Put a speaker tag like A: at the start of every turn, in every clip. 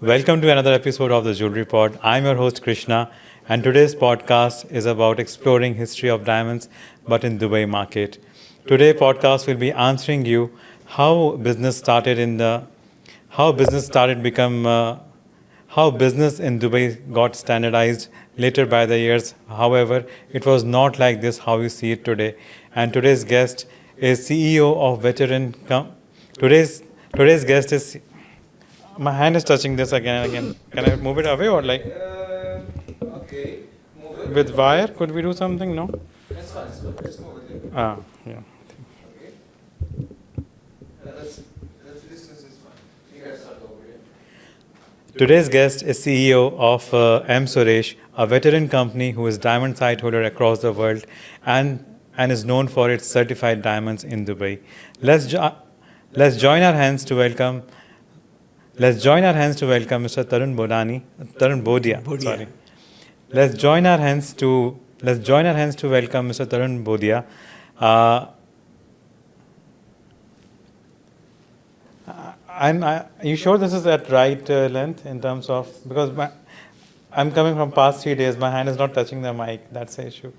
A: Welcome to another episode of the Jewelry Pod. I'm your host Krishna, and today's podcast is about exploring history of diamonds, but in Dubai market. Today podcast will be answering you how business started in the how business started become how business in Dubai got standardized later by the years. However, it was not like this how you see it today. And today's guest is CEO of veteran. Today's guest is. My hand is touching this again and again. Can I move it away or like
B: Okay, move it.
A: with wire? Could we do something? No.
B: That's fine. So let's move it.
A: Ah, yeah.
B: Okay. That's distance is fine. You guys start over here.
A: Today's guest is CEO of M Suresh, a veteran company who is diamond site holder across the world and is known for its certified diamonds in Dubai. Let's join our hands to welcome. Let's join our hands to welcome Mr. Tarun Bodia. Sorry. Let's join our hands to welcome Mr. Tarun Bodia. You sure this is at right length in terms of because I'm coming from past 3 days. My hand is not touching the mic. That's the issue.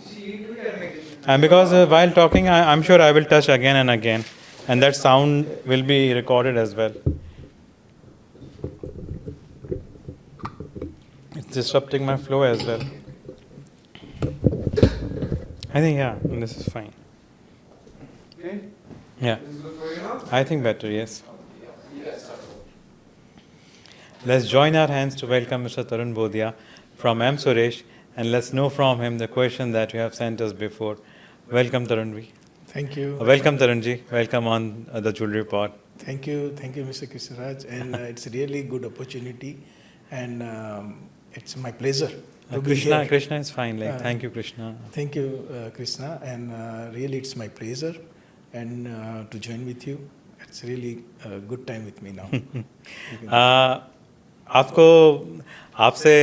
B: See, we can make it.
A: And because while talking, I'm sure I will touch again and again, and that sound will be recorded as well. It's disrupting my flow as well. I think this is fine.
B: Okay.
A: Yeah,
B: This is good for you now?
A: I think better. Yes.
B: You guys start over.
A: Let's join our hands to welcome Mr. Tarun Bodia from M Suresh, and let's know from him the question that you have sent us before. Welcome, Tarunji.
C: Thank you.
A: Welcome, Tarunji. Welcome on the Jewelry Pod.
C: Thank you, Mr. Krishnaraj. And it's a really good opportunity, and it's my pleasure to be here.
A: Krishna is fine. Thank you, Krishna.
C: Thank you, Krishna, and really it's my pleasure and to join with you. It's really a good time with me now.
A: आपको आपसे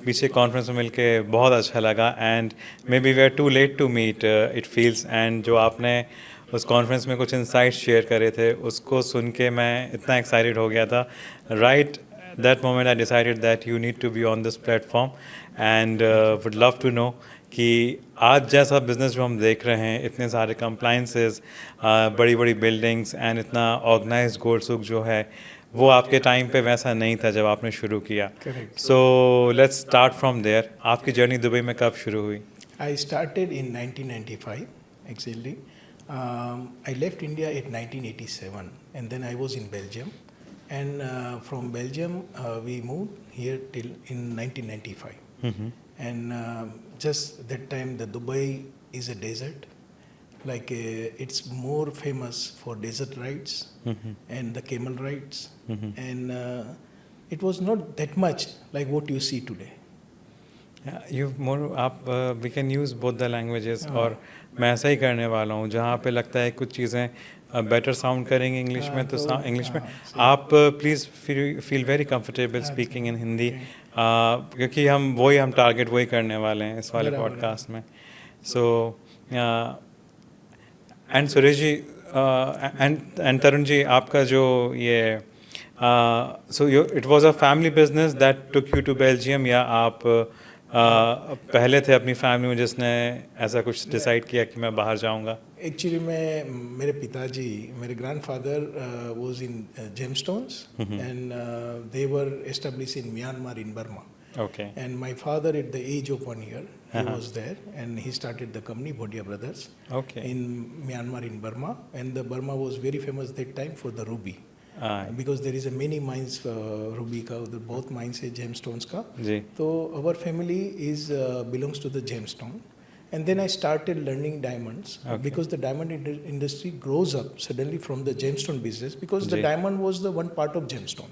A: पीछे conference में मिलके बहुत अच्छा लगा and maybe we are too late to meet it feels and जो आपने उस कॉन्फ्रेंस में कुछ इंसाइट्स शेयर करे थे उसको सुन के मैं इतना एक्साइटेड हो गया था right that moment I decided that you need to be on this platform and would love to know कि आज जैसा बिज़नेस जो हम देख रहे हैं इतने सारे कंप्लाइंसेस बड़ी बड़ी बिल्डिंग्स एंड इतना ऑर्गेनाइज्ड गोल्ड सुक जो है वो आपके टाइम पे वैसा नहीं था जब आपने शुरू किया so let's start from there आपकी जर्नी दुबई में कब शुरू हुई
C: I started in 1995, actually. I left India in 1987, and then I was in Belgium. And from Belgium, we moved here till in 1995. And just that time, the Dubai is a desert. Like it's more famous for desert rides and the camel rides. And it was not that much like what you see today.
A: We can use both the languages और मैं ऐसा ही करने वाला हूँ जहाँ पे लगता है कुछ चीज़ें बेटर साउंड करेंगे इंग्लिश में तो इंग्लिश में आप please feel very comfortable speaking in Hindi क्योंकि हम टारगेट वही करने वाले हैं इस वाले पॉडकास्ट में so and Suresh ji and Tarun ji आपका जो ये so it was a family business that took you to Belgium या आप पहले थे अपनी फैमिली में जिसने ऐसा कुछ डिसाइड किया कि मैं बाहर जाऊंगा
C: एक्चुअली मेरे पिताजी मेरे grandfather was in gemstones and they were established in Myanmar in Burma
A: Okay.
C: And my father, at the age of 1 year, he was there, and he started the company Bodia Brothers
A: Okay.
C: in Myanmar, in Burma, and the Burma was very famous that time for the ruby. Because there is a many mines ruby ka, both mines है gemstones का.
A: जी.
C: So our family is belongs to the gemstone, and then I started learning diamonds because the diamond industry grows up suddenly from the gemstone business because the diamond was the one part of gemstone.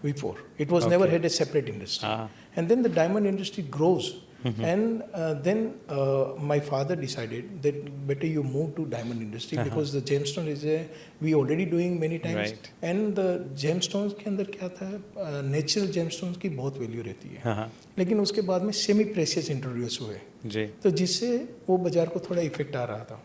C: Before it was never had a separate industry, and then the diamond industry grows, and then my father decided that better you move to diamond industry because the gemstone is we already doing many times, and the gemstones के अंदर क्या था natural gemstones की बहुत value रहती है, लेकिन उसके बाद में सेमी प्रेशियस इंट्रोड्यूस हुए, तो जिससे वो बाजार को थोड़ा इफेक्ट आ रहा था.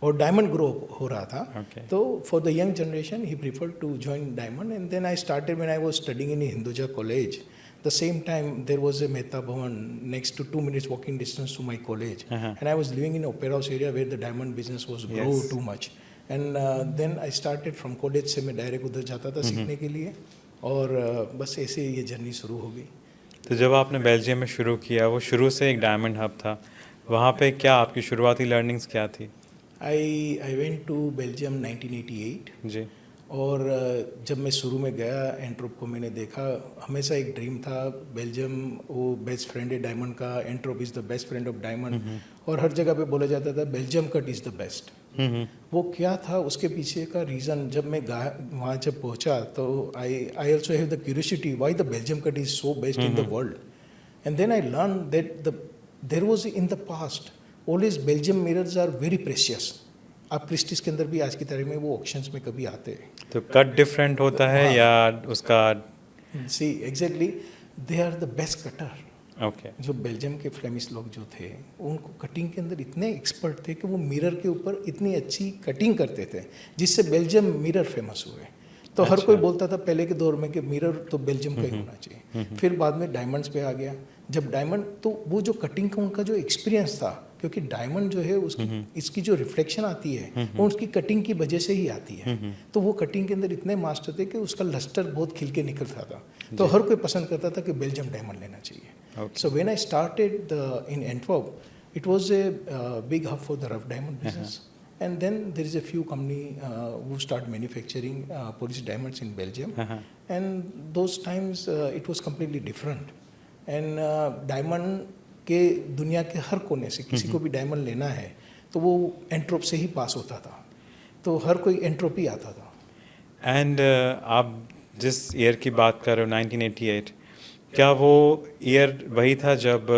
C: और डायमंड ग्रो हो रहा था.
A: Okay.
C: तो for the young generation he preferred to join diamond and then I started when I was studying in Hinduja college. The same time there was a Mehta Bhavan next to 2 minutes walking distance to my college, and I was living in Opera House area where the diamond business was grow
A: Yes.
C: too much. And then I started from college से मैं direct उधर जाता था सीखने के लिए, और बस ऐसे ये जर्नी शुरू हो गई.
A: तो जब आपने बेल्जियम में शुरू किया, वो शुरू से एक डायमंड हब था, वहाँ पे क्या आपकी शुरुआती लर्निंग्स क्या थी?
C: I went to Belgium 1988.
A: जी.
C: और जब मैं शुरू में गया एंट्रोप को मैंने देखा, हमेशा एक ड्रीम था. बेल्जियम वो बेस्ट फ्रेंड है डायमंड का, Antwerp is the best friend of diamond, और हर जगह पे बोला जाता था Belgium cut is the best. वो क्या था उसके पीछे का रीज़न, जब मैं वहाँ जब पहुँचा तो I also have the curiosity why the Belgium cut is so best in the world. And then I learn that there was in the past always Belgium mirrors are very precious. आप Christie's के अंदर भी आज की तारीख में वो auctions में कभी आते हैं.
A: तो कट डिफरेंट होता है या उसका?
C: See exactly, they are the best cutter.
A: Okay.
C: जो बेल्जियम के फ्लेमिश लोग जो थे, उनको कटिंग के अंदर इतने एक्सपर्ट थे कि वो मिरर के ऊपर इतनी अच्छी कटिंग करते थे जिससे बेल्जियम मिरर फेमस हुए. तो हर कोई बोलता था पहले के दौर में कि मिरर तो बेल्जियम का ही होना चाहिए. फिर बाद में डायमंड्स पे आ गया. जब डायमंड, तो वो जो कटिंग का उनका जो एक्सपीरियंस था, क्योंकि डायमंड जो है उसकी इसकी जो रिफ्लेक्शन आती है वो उसकी कटिंग की वजह से ही आती है. तो वो कटिंग के अंदर इतने मास्टर थे कि उसका लस्टर बहुत खिल के निकलता था. तो हर कोई पसंद करता था कि बेल्जियम डायमंड लेना चाहिए. So when I started in Antwerp, it was a big hub for the rough diamond business. And then there is a few company who start manufacturing polished diamonds in Belgium. And those times it was completely different. And diamond के दुनिया के हर कोने से किसी को भी diamond लेना है तो वो एंट्रोप से ही पास होता था. तो हर कोई एंट्रोप ही आता था.
A: एंड आप जिस ईयर की बात कर रहे हो 1988, क्या वो ईयर वही था जब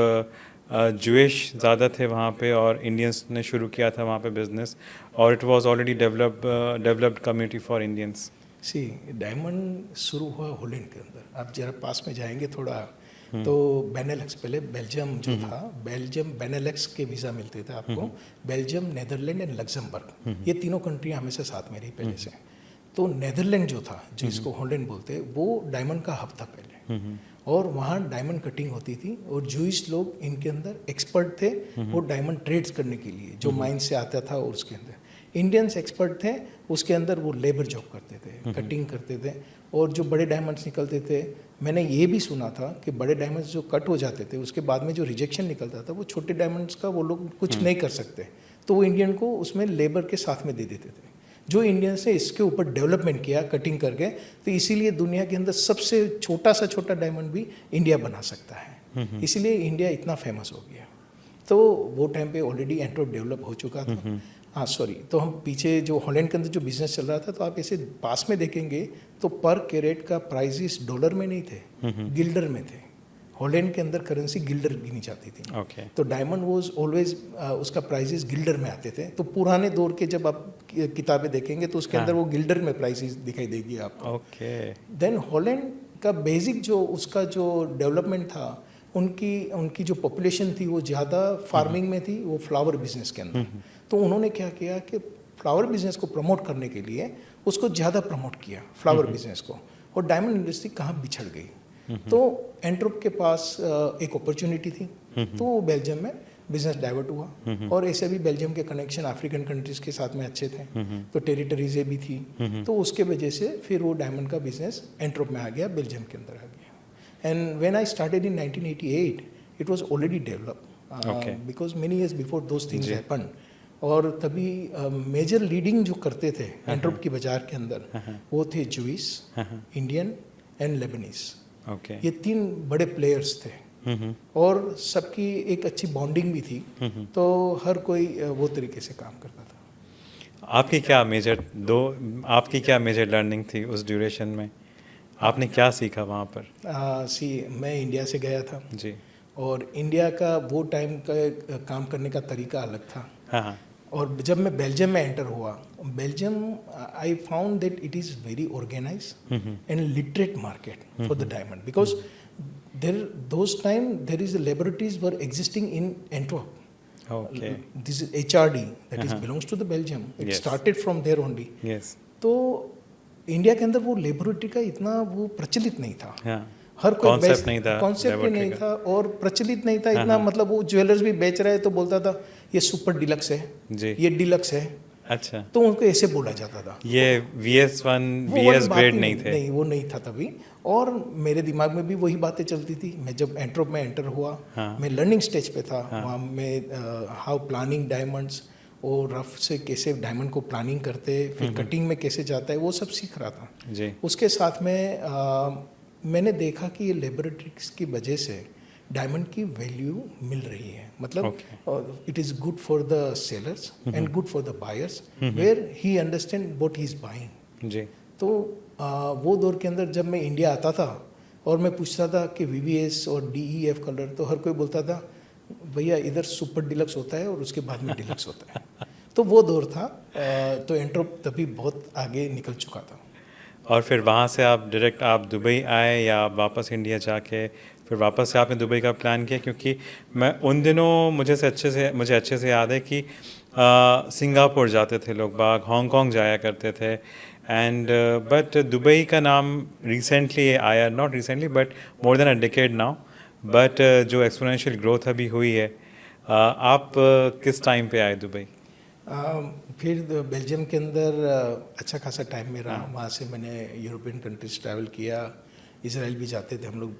A: जूइश ज़्यादा थे वहाँ पे और इंडियंस ने शुरू किया था वहाँ पे बिजनेस, और it was already developed community for Indians?
C: See, diamond शुरू हुआ हॉलैंड के अंदर. आप जरा पास में जाएंगे थोड़ा तो बेनेलक्स, पहले बेल्जियम जो था, बेल्जियम बेनेलक्स के वीज़ा मिलते थे आपको. बेल्जियम, नेदरलैंड एंड लग्जमबर्ग, ये तीनों कंट्री हमेशा साथ में रही पहले से. तो नेदरलैंड जो था, जिसको हॉलैंड बोलते हैं, वो डायमंड का हब था पहले. और वहाँ डायमंड कटिंग होती थी और जूइश लोग इनके अंदर एक्सपर्ट थे वो डायमंड ट्रेड्स करने के लिए, जो माइन से आता था. और उसके अंदर इंडियंस एक्सपर्ट थे, उसके अंदर वो लेबर जॉब करते थे, कटिंग करते थे. और जो बड़े डायमंड्स निकलते थे, मैंने ये भी सुना था कि बड़े डायमंड्स जो कट हो जाते थे उसके बाद में जो रिजेक्शन निकलता था वो छोटे डायमंड्स का वो लोग कुछ नहीं कर सकते, तो वो इंडियन को उसमें लेबर के साथ में दे देते थे. जो इंडियंस ने इसके ऊपर डेवलपमेंट किया कटिंग करके, तो इसीलिए दुनिया के अंदर सबसे छोटा सा छोटा डायमंड भी इंडिया बना सकता है. इसीलिए इंडिया इतना फेमस हो गया. तो वो टाइम पे ऑलरेडी एंट्रोप डेवलप हो चुका था. हाँ सॉरी, तो हम पीछे जो हॉलैंड के अंदर जो बिजनेस चल रहा था, तो आप ऐसे पास में देखेंगे तो पर कैरेट का प्राइजेस डॉलर में नहीं थे, गिल्डर में थे. हॉलैंड के अंदर करेंसी गिल्डर गिनी जाती थी.
A: Okay.
C: तो डायमंड वॉज ऑलवेज उसका प्राइजेस गिल्डर में आते थे. तो पुराने दौर के जब आप किताबें देखेंगे तो उसके अंदर वो गिल्डर में प्राइजेस दिखाई देगी आपको. देन हॉलैंड का बेसिक जो उसका जो डेवलपमेंट था, उनकी जो पॉपुलेशन थी वो ज़्यादा फार्मिंग में थी, वो फ्लावर बिजनेस के अंदर. तो उन्होंने क्या किया कि फ्लावर बिजनेस को प्रमोट करने के लिए उसको ज़्यादा प्रमोट किया फ्लावर बिजनेस को, और डायमंड इंडस्ट्री कहाँ बिछड़ गई. तो एंट्रोप के पास एक अपॉर्चुनिटी थी, तो वो बेल्जियम में बिजनेस डाइवर्ट हुआ. और ऐसे भी बेल्जियम के कनेक्शन अफ्रीकन कंट्रीज के साथ में अच्छे थे, तो टेरिटरीजें भी थी. तो उसके वजह से फिर वो डायमंड का बिजनेस एंट्रोप में आ गया, बेल्जियम के अंदर आ गया. And when I started in 1988 it was already developed because many years before those things happen. और तभी मेजर लीडिंग जो करते थे एंट्रोप की बाजार के अंदर वो थे जूइश, इंडियन एंड लेबनीज. ये 3 बड़े प्लेयर्स थे. और सबकी एक अच्छी बॉन्डिंग भी थी. तो हर कोई वो तरीके से काम करता था.
A: आपकी क्या मेजर लर्निंग थी उस ड्यूरेशन में? आपने क्या सीखा वहाँ पर?
C: मैं इंडिया से गया था
A: जी.
C: और इंडिया का वो टाइम का काम करने का तरीका अलग था.
A: हाँ.
C: और जब मैं बेल्जियम में एंटर हुआ, Belgium I found that it is very organised and literate market for the diamond, because those time there is laboratories were existing in Antwerp.
A: Okay.
C: This is HRD, that is belongs to the Belgium. It
A: Yes.
C: started from there only.
A: Yes.
C: तो India के अंदर वो laboratory का इतना वो प्रचलित नहीं था.
A: हाँ.
C: हर कोई
A: Concept नहीं था
C: कॉन्सेप्ट ही
A: laboratory
C: नहीं
A: का.
C: था और प्रचलित नहीं था इतना.
A: हाँ.
C: मतलब वो ज्वेलर्स भी बेच रहे तो बोलता था ये सुपर डिलक्स है,
A: जी.
C: ये डिलक्स है,
A: अच्छा.
C: तो उनको ऐसे बोला जाता था.
A: ये VS1
C: वो
A: VS
C: वाली बात
A: ग्रेड
C: ही
A: नहीं थे.
C: नहीं, वो नहीं था तभी. और मेरे दिमाग में भी वही बातें चलती थी. मैं जब एंट्रोप में एंटर हुआ,
A: हाँ.
C: मैं लर्निंग स्टेज पे था.
A: हाँ.
C: वहाँ में हाउ प्लानिंग डायमंड्स और रफ से कैसे डायमंड को प्लानिंग करते, फिर कटिंग में कैसे जाता है, वो सब सीख रहा था.
A: जी.
C: उसके साथ में मैंने देखा कि ये लेबोरेटरीज की वजह से डायमंड की वैल्यू मिल रही है. मतलब it is good for the sellers and good for the buyers where he understand what he is buying.
A: जी.
C: तो वो दौर के अंदर जब मैं इंडिया आता था और मैं पूछता था कि VVS और DEF कलर, तो हर कोई बोलता था भैया इधर सुपर डिलक्स होता है और उसके बाद में डिलक्स होता है. तो वो दौर था. तो एंट्रोप तभी बहुत आगे निकल चुका था.
A: और फिर वहाँ से आप डायरेक्ट आप दुबई आए या आप वापस इंडिया जाके फिर वापस से आपने दुबई का प्लान किया? क्योंकि मैं उन दिनों मुझे अच्छे से याद है कि सिंगापुर जाते थे लोग बाग, हांगकांग जाया करते थे. एंड बट दुबई का नाम रिसेंटली आया, not recently but more than a decade now. But जो एक्सपोनेंशियल ग्रोथ अभी हुई है, आप किस टाइम पे आए दुबई?
C: फिर बेल्जियम के अंदर अच्छा खासा टाइम में रहा. वहाँ से मैंने यूरोपियन कंट्रीज ट्रैवल किया. इसराइल भी जाते थे हम लोग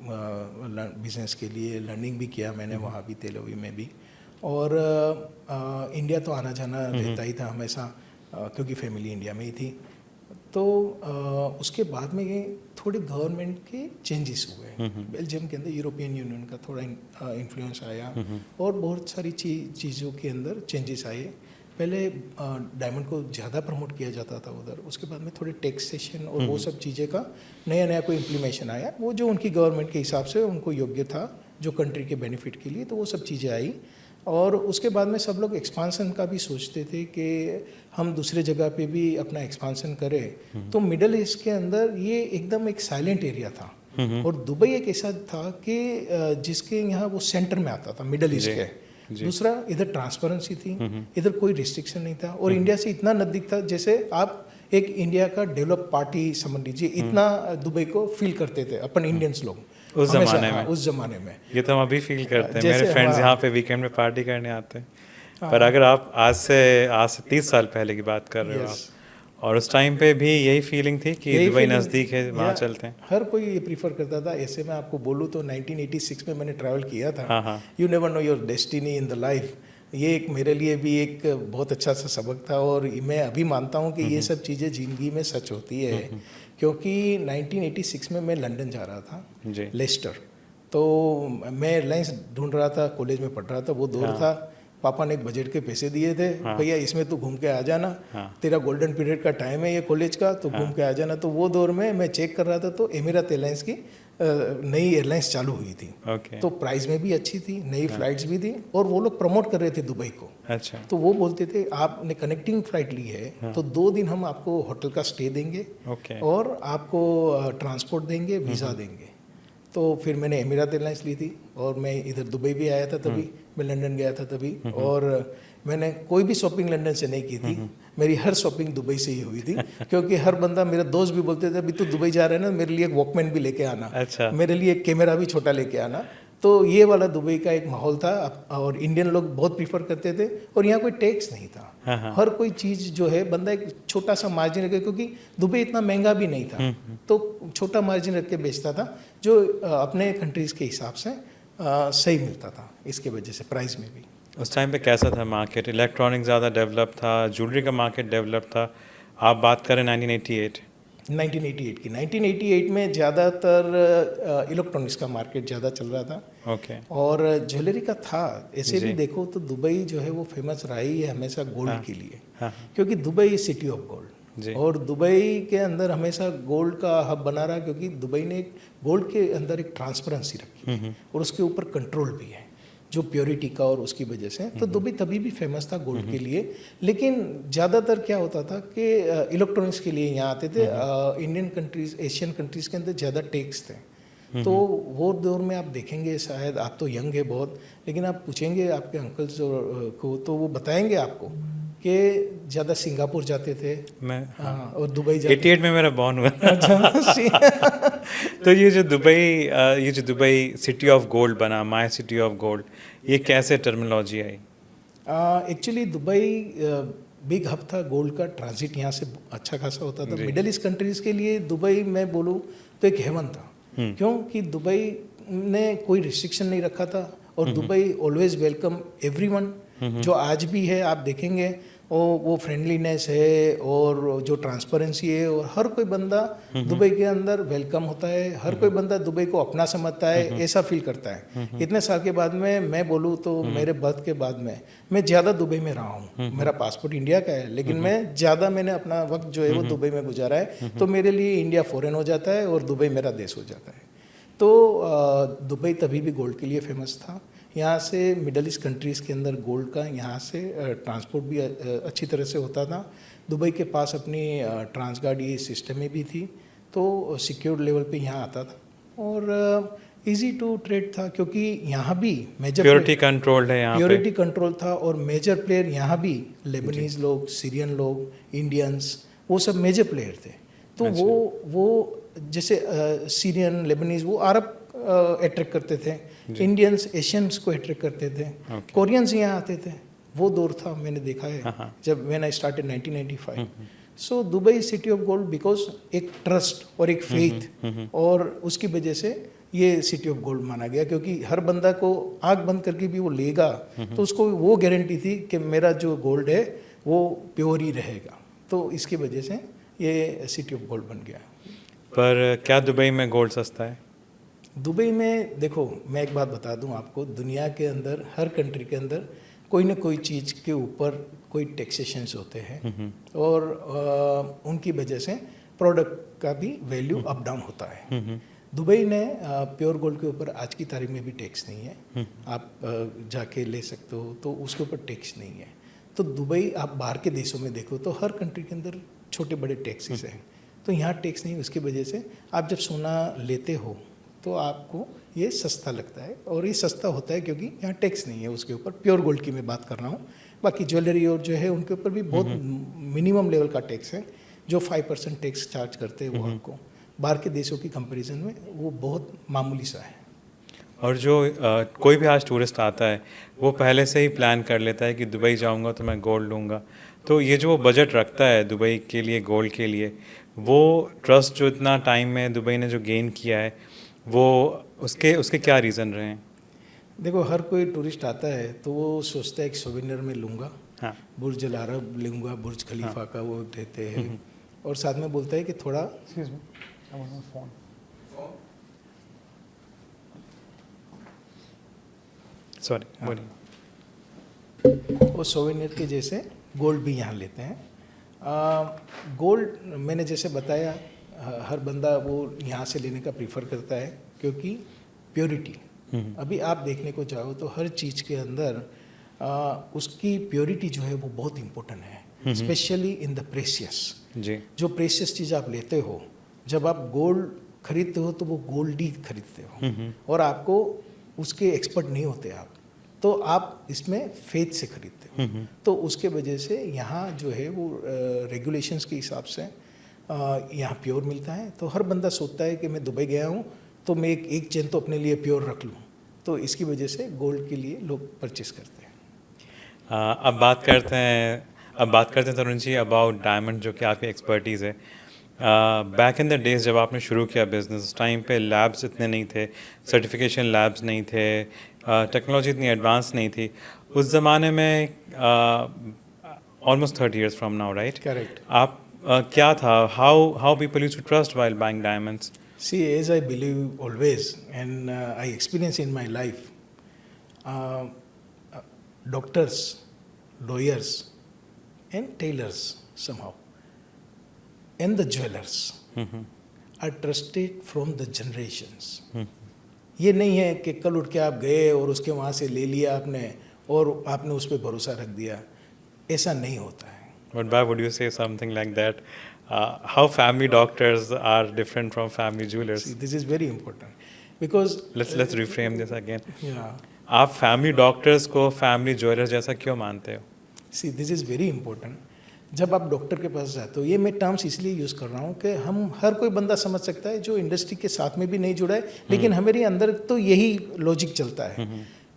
C: बिजनेस के लिए. लर्निंग भी किया मैंने वहाँ भी, तेल अवीव में भी. और इंडिया तो आना जाना रहता ही था हमेशा, क्योंकि फैमिली इंडिया में ही थी. तो उसके बाद में ये थोड़े गवर्नमेंट के चेंजेस हुए बेल्जियम के अंदर. यूरोपियन यूनियन का थोड़ा इन्फ्लुएंस आया और बहुत सारी चीज़ों के अंदर चेंजेस आए. पहले डायमंड को ज़्यादा प्रमोट किया जाता था उधर. उसके बाद में थोड़े टैक्सेशन और वो सब चीज़ें का नया कोई इम्प्लीमेशन आया, वो जो उनकी गवर्नमेंट के हिसाब से उनको योग्य था, जो कंट्री के बेनिफिट के लिए. तो वो सब चीज़ें आई. और उसके बाद में सब लोग एक्सपांसन का भी सोचते थे कि हम दूसरे जगह पे भी अपना एक्सपांसन करें. तो मिडल ईस्ट के अंदर ये एकदम एक साइलेंट एरिया था. और दुबई एक ऐसा था कि जिसके यहाँ वो सेंटर में आता था मिडल ईस्ट के. दूसरा, इधर ट्रांसपेरेंसी थी, इधर कोई रिस्ट्रिक्शन नहीं था. और इंडिया से इतना नज़दीक था, जैसे आप एक इंडिया का डेवलप पार्टी समझ लीजिए. इतना दुबई को फील करते थे अपन इंडियंस लोग
A: उस ज़माने में.
C: उस ज़माने में
A: ये तो हम अभी फील करते हैं.
C: जैसे
A: मेरे फ्रेंड्स यहाँ पे वीकेंड में पार्टी करने आते हैं. पर अगर आप आज से 30 साल पहले की बात कर रहे हो आप, और उस टाइम पे भी यही फीलिंग थी कि दुबई नज़दीक है, वहाँ चलते हैं.
C: हर कोई ये प्रीफर करता था. ऐसे मैं आपको बोलूँ तो 1986 में मैंने ट्रैवल किया था.
A: हाँ.
C: You never know your destiny in the life. ये एक मेरे लिए भी एक बहुत अच्छा सा सबक था. और मैं अभी मानता हूँ कि ये सब चीज़ें ज़िंदगी में सच होती है. क्योंकि 1986 में मैं लंदन जा रहा था, लेस्टर. तो मैं एयरलाइंस ढूंढ रहा था, कॉलेज में पढ़ रहा था. वो दौर था, पापा ने एक बजट के पैसे दिए थे. भैया इसमें तू घूम के आ जाना, तेरा गोल्डन पीरियड का टाइम है ये कॉलेज का, तो घूम के आ जाना. तो वो दौर में मैं चेक कर रहा था तो एमिरेट एयरलाइंस की नई एयरलाइंस चालू हुई थी. तो प्राइस में भी अच्छी थी, नई फ्लाइट्स भी थी. और वो लोग प्रमोट कर रहे थे दुबई को.
A: अच्छा.
C: तो वो बोलते थे आपने कनेक्टिंग फ्लाइट ली है तो 2 दिन हम आपको होटल का स्टे देंगे और आपको ट्रांसपोर्ट देंगे, वीज़ा देंगे. तो फिर मैंने एमिरेट एयरलाइंस ली थी. और मैं इधर दुबई भी आया था तभी, मैं लंदन गया था तभी. और मैंने कोई भी शॉपिंग लंदन से नहीं की थी. मेरी हर शॉपिंग दुबई से ही हुई थी. क्योंकि हर बंदा, मेरा दोस्त भी बोलते थे अभी तू दुबई जा रहा है ना, मेरे लिए एक वॉकमैन भी लेके आना.
A: अच्छा.
C: मेरे लिए एक कैमरा भी छोटा लेके आना. तो ये वाला दुबई का एक माहौल था. और इंडियन लोग बहुत प्रीफर करते थे. और यहाँ कोई टैक्स नहीं था. हर कोई चीज़ जो है बंदा एक छोटा सा मार्जिन रखे, क्योंकि दुबई इतना महंगा भी नहीं था. तो छोटा मार्जिन रख के बेचता था, जो अपने कंट्रीज़ के हिसाब से सही मिलता था. इसके वजह से प्राइस में भी.
A: उस टाइम पे कैसा था मार्केट? इलेक्ट्रॉनिक ज़्यादा डेवलप था, ज्वेलरी का मार्केट डेवलप था. आप बात करें 1988
C: की. 1988 में ज़्यादातर इलेक्ट्रॉनिक्स का मार्केट ज़्यादा चल रहा था.
A: ओके.
C: और ज्वेलरी का था. ऐसे भी देखो तो दुबई जो है वो फेमस रहा ही है हमेशा गोल्ड के लिए. क्योंकि Dubai is city of gold. और दुबई के अंदर हमेशा गोल्ड का हब बना रहा, क्योंकि दुबई ने गोल्ड के अंदर एक ट्रांसपेरेंसी रखी है और उसके ऊपर कंट्रोल भी है, जो प्योरिटी का. और उसकी वजह से तो दुबई तभी भी फेमस था गोल्ड के लिए. लेकिन ज़्यादातर क्या होता था कि इलेक्ट्रॉनिक्स के लिए यहाँ आते थे. इंडियन कंट्रीज, एशियन कंट्रीज़ के अंदर ज़्यादा टैक्स थे. तो वो दौर में आप देखेंगे, शायद आप तो यंग है बहुत, लेकिन आप पूछेंगे आपके अंकल्स को तो वो बताएंगे आपको कि ज़्यादा सिंगापुर जाते थे
A: मैं
C: हाँ, और दुबई जाते
A: 88 में मेरा बॉर्न हुआ
C: अच्छा
A: तो ये जो दुबई सिटी ऑफ गोल्ड बना, माय सिटी ऑफ गोल्ड, ये कैसे टर्मिनोलॉजी आई?
C: एक्चुअली दुबई बिग हब था गोल्ड का, ट्रांजिट यहाँ से अच्छा खासा होता था। मिडल ईस्ट कंट्रीज़ के लिए दुबई मैं बोलूँ तो एक हेवन था, क्योंकि दुबई ने कोई रिस्ट्रिक्शन नहीं रखा था और दुबई ऑलवेज वेलकम एवरीवन। जो आज भी है आप देखेंगे वो फ्रेंडलीनेस है और जो ट्रांसपेरेंसी है, और हर कोई बंदा दुबई के अंदर वेलकम होता है, हर कोई बंदा दुबई को अपना समझता है, ऐसा फील करता है। इतने साल के बाद में मैं बोलूँ तो मेरे बर्थ के बाद में मैं ज़्यादा दुबई में रहा हूँ। मेरा पासपोर्ट इंडिया का है, लेकिन मैंने अपना वक्त जो है वो दुबई में गुजारा है, तो मेरे लिए इंडिया फॉरेन हो जाता है और दुबई मेरा देश हो जाता है। तो दुबई तभी भी गोल्ड के लिए फेमस था। यहाँ से मिडल ईस्ट कंट्रीज़ के अंदर गोल्ड का यहाँ से ट्रांसपोर्ट भी अच्छी तरह से होता था। दुबई के पास अपनी ट्रांसगार्ड ये सिस्टम में भी थी, तो सिक्योर लेवल पे यहाँ आता था और इजी टू ट्रेड था, क्योंकि यहाँ भी मेजर
A: प्योरिटी कंट्रोल्ड है यहाँ पे।
C: प्योरिटी कंट्रोल था और मेजर प्लेयर यहाँ भी लेबनीज लोग, सीरियन लोग, इंडियंस, वो सब मेजर प्लेयर थे। तो वो जैसे सीरियन, लेबनीज वो अरब अट्रैक्ट करते थे, इंडियंस एशियंस को अट्रैक्ट करते थे, कोरियंस यहाँ आते थे। वो दौर था, मैंने देखा है जब when I started 1995। So Dubai city of gold because एक ट्रस्ट और एक फेथ, और उसकी वजह से ये सिटी ऑफ गोल्ड माना गया, क्योंकि हर बंदा को आंख बंद करके भी वो लेगा तो उसको वो गारंटी थी कि मेरा जो गोल्ड है वो प्योर ही रहेगा। तो इसकी वजह से ये सिटी ऑफ गोल्ड बन गया।
A: पर क्या दुबई में गोल्ड सस्ता है?
C: दुबई में देखो, मैं एक बात बता दूं आपको, दुनिया के अंदर हर कंट्री के अंदर कोई ना कोई चीज़ के ऊपर कोई टैक्सेशंस होते हैं और उनकी वजह से प्रोडक्ट का भी वैल्यू अप डाउन होता है। दुबई ने प्योर गोल्ड के ऊपर आज की तारीख में भी टैक्स नहीं है। आप जाके ले सकते हो तो उसके ऊपर टैक्स नहीं है। तो दुबई आप बाहर के देशों में देखो तो हर कंट्री के अंदर छोटे बड़े टैक्सेस हैं, तो यहाँ टैक्स नहीं। उसकी वजह से आप जब सोना लेते हो तो आपको ये सस्ता लगता है, और ये सस्ता होता है क्योंकि यहाँ टैक्स नहीं है उसके ऊपर। प्योर गोल्ड की मैं बात कर रहा हूँ, बाकी ज्वेलरी और जो है उनके ऊपर भी बहुत मिनिमम लेवल का टैक्स है। जो 5% टैक्स चार्ज करते हैं वो आपको बाहर के देशों की कंपैरिजन में वो बहुत मामूली सा है।
A: और जो कोई भी आज टूरिस्ट आता है वो पहले से ही प्लान कर लेता है कि दुबई जाऊंगा तो मैं गोल्ड लूँगा। तो ये जो बजट रखता है दुबई के लिए, गोल्ड के लिए, वो ट्रस्ट जो इतना टाइम में दुबई ने जो गेन किया है, वो उसके क्या रीज़न रहे हैं?
C: देखो, हर कोई टूरिस्ट आता है तो वो सोचता है कि सोवेनियर में लूँगा,
A: हाँ,
C: बुर्ज अल अरब लूँगा, बुर्ज खलीफा का वो देते हैं, और साथ में बोलता है कि थोड़ा
A: सॉरी बोलिए।
C: वो सोवेनियर के जैसे गोल्ड भी यहाँ लेते हैं। गोल्ड मैंने जैसे बताया, हर बंदा वो यहाँ से लेने का प्रीफर करता है क्योंकि प्योरिटी। अभी आप देखने को चाहो तो हर चीज़ के अंदर उसकी प्योरिटी जो है वो बहुत इम्पोर्टेंट है, स्पेशली इन द प्रेशियस।
A: जी,
C: जो प्रेशियस चीज़ आप लेते हो, जब आप गोल्ड खरीदते हो तो वो गोल्ड ही खरीदते हो, और आपको उसके एक्सपर्ट नहीं होते आप, तो आप इसमें फेथ से खरीदते हो। तो उसके वजह से यहाँ जो है वो रेगुलेशंस के हिसाब से यहाँ प्योर मिलता है। तो हर बंदा सोचता है कि मैं दुबई गया हूँ तो मैं एक चेन तो अपने लिए प्योर रख लूँ, तो इसकी वजह से गोल्ड के लिए लोग परचेस करते हैं।
A: अब बात करते हैं तरुण जी अबाउट डायमंड, जो कि आपकी एक्सपर्टीज़ है। बैक इन द डेज जब आपने शुरू किया बिजनेस, उस टाइम पे लैब्स इतने नहीं थे, सर्टिफिकेशन लैब्स नहीं थे, टेक्नोलॉजी इतनी एडवांस नहीं थी उस ज़माने में। Almost 30 years from now, right?
C: Correct.
A: आप क्या था, how people used to trust while buying diamonds?
C: See, as I believe always, and I experience in my life, doctors, lawyers, and tailors somehow, and the jewelers are trusted from the generations. ये नहीं है कि कल उठ के आप गए और उसके वहाँ से ले लिया आपने और आपने उस पर भरोसा रख दिया, ऐसा नहीं होता है।
A: But why would you say something like that? how family doctors are different from family jewelers.
C: See, this is very important because
A: Let's reframe this again.
C: yeah.
A: आप फैमिली डॉक्टर्स को फैमिली ज्वेलर्स जैसा क्यों मानते हो?
C: See this is very important. जब आप doctor के पास जाते हो, ये मैं टर्म्स इसलिए यूज़ कर रहा हूँ कि हम हर कोई बंदा समझ सकता है जो इंडस्ट्री के साथ में भी नहीं जुड़ा है, लेकिन हमारे अंदर तो यही लॉजिक चलता है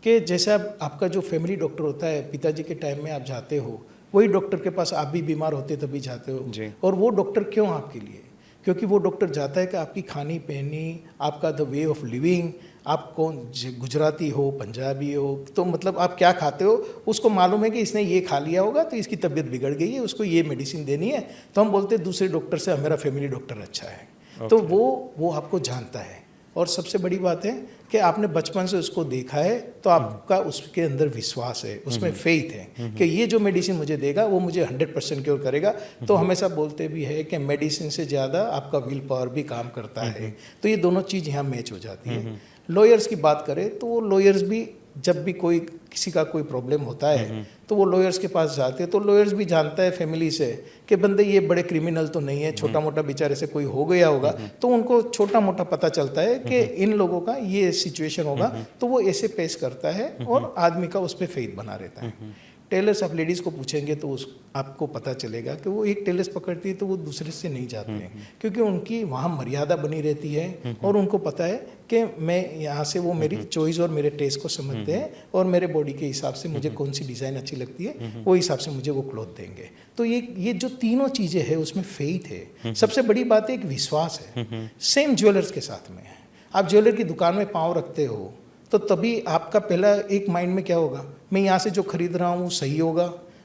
C: कि जैसे आपका जो फैमिली डॉक्टर होता है, पिताजी के टाइम में आप जाते हो, वही डॉक्टर के पास आप भी बीमार होते तभी जाते हो.
A: जी.
C: और वो डॉक्टर क्यों आपके लिए? क्योंकि वो डॉक्टर जाता है कि आपकी खानी पीनी, आपका द वे ऑफ लिविंग, आप कौन गुजराती हो, पंजाबी हो, तो मतलब आप क्या खाते हो, उसको मालूम है कि इसने ये खा लिया होगा तो इसकी तबीयत बिगड़ गई है, उसको ये मेडिसिन देनी है. तो हम बोलते हैं दूसरे डॉक्टर से मेरा फैमिली डॉक्टर अच्छा है. तो वो आपको जानता है. और सबसे बड़ी बात है कि आपने बचपन से उसको देखा है, तो आपका उसके अंदर विश्वास है, उसमें फेथ है कि ये जो मेडिसिन मुझे देगा वो मुझे 100% क्योर करेगा. तो हमेशा बोलते भी है कि मेडिसिन से ज़्यादा आपका विल पावर भी काम करता है. तो ये दोनों चीज़ यहाँ मैच हो जाती है. लॉयर्स की बात करें तो वो लॉयर्स भी जब भी कोई किसी का कोई प्रॉब्लम होता है तो वो लॉयर्स के पास जाते हैं. तो लॉयर्स भी जानता है फैमिली से कि बंदे ये बड़े क्रिमिनल तो नहीं है, छोटा मोटा बेचारे से कोई हो गया होगा, तो उनको छोटा मोटा पता चलता है कि इन लोगों का ये सिचुएशन होगा, तो वो ऐसे पेश करता है और आदमी का उस पर फेथ बना रहता है. टेलर्स आप लेडीज़ को पूछेंगे तो आपको पता चलेगा कि वो एक टेलर्स पकड़ती है तो वो दूसरे से नहीं जाते हैं, क्योंकि उनकी वहाँ मर्यादा बनी रहती है और उनको पता है कि मैं यहाँ से, वो मेरी चॉइस और मेरे टेस्ट को समझते हैं और मेरे बॉडी के हिसाब से मुझे कौन सी डिज़ाइन अच्छी लगती है वो हिसाब से मुझे वो क्लॉथ देंगे. तो ये जो तीनों चीज़ें हैं उसमें फेथ है. सबसे बड़ी बात है एक विश्वास है. सेम ज्वेलर्स के साथ में है. आप ज्वेलर की दुकान में पाँव रखते हो तो तभी आपका पहला एक माइंड में क्या होगा, मैं यहाँ से जो खरीद रहा हूँ सही होगा,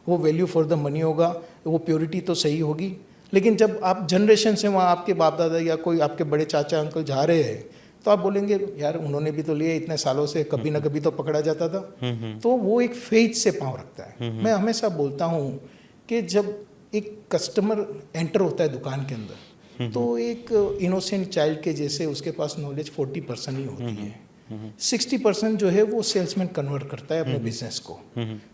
C: वो वैल्यू फॉर द मनी होगा, वो प्योरिटी तो सही होगी. लेकिन जब आप जनरेशन से वहाँ आपके बाप दादा या कोई आपके बड़े चाचा अंकल जा रहे हैं तो आप बोलेंगे यार उन्होंने भी तो लिए इतने सालों से, कभी ना कभी तो पकड़ा जाता था. तो वो एक फेथ से पाँव रखता है. मैं हमेशा बोलता हूँ कि जब एक कस्टमर एंटर होता है दुकान के अंदर तो एक इनोसेंट चाइल्ड के जैसे उसके पास नॉलेज 40% ही होती है. 60% जो है वो सेल्समैन कन्वर्ट करता है अपने बिजनेस को.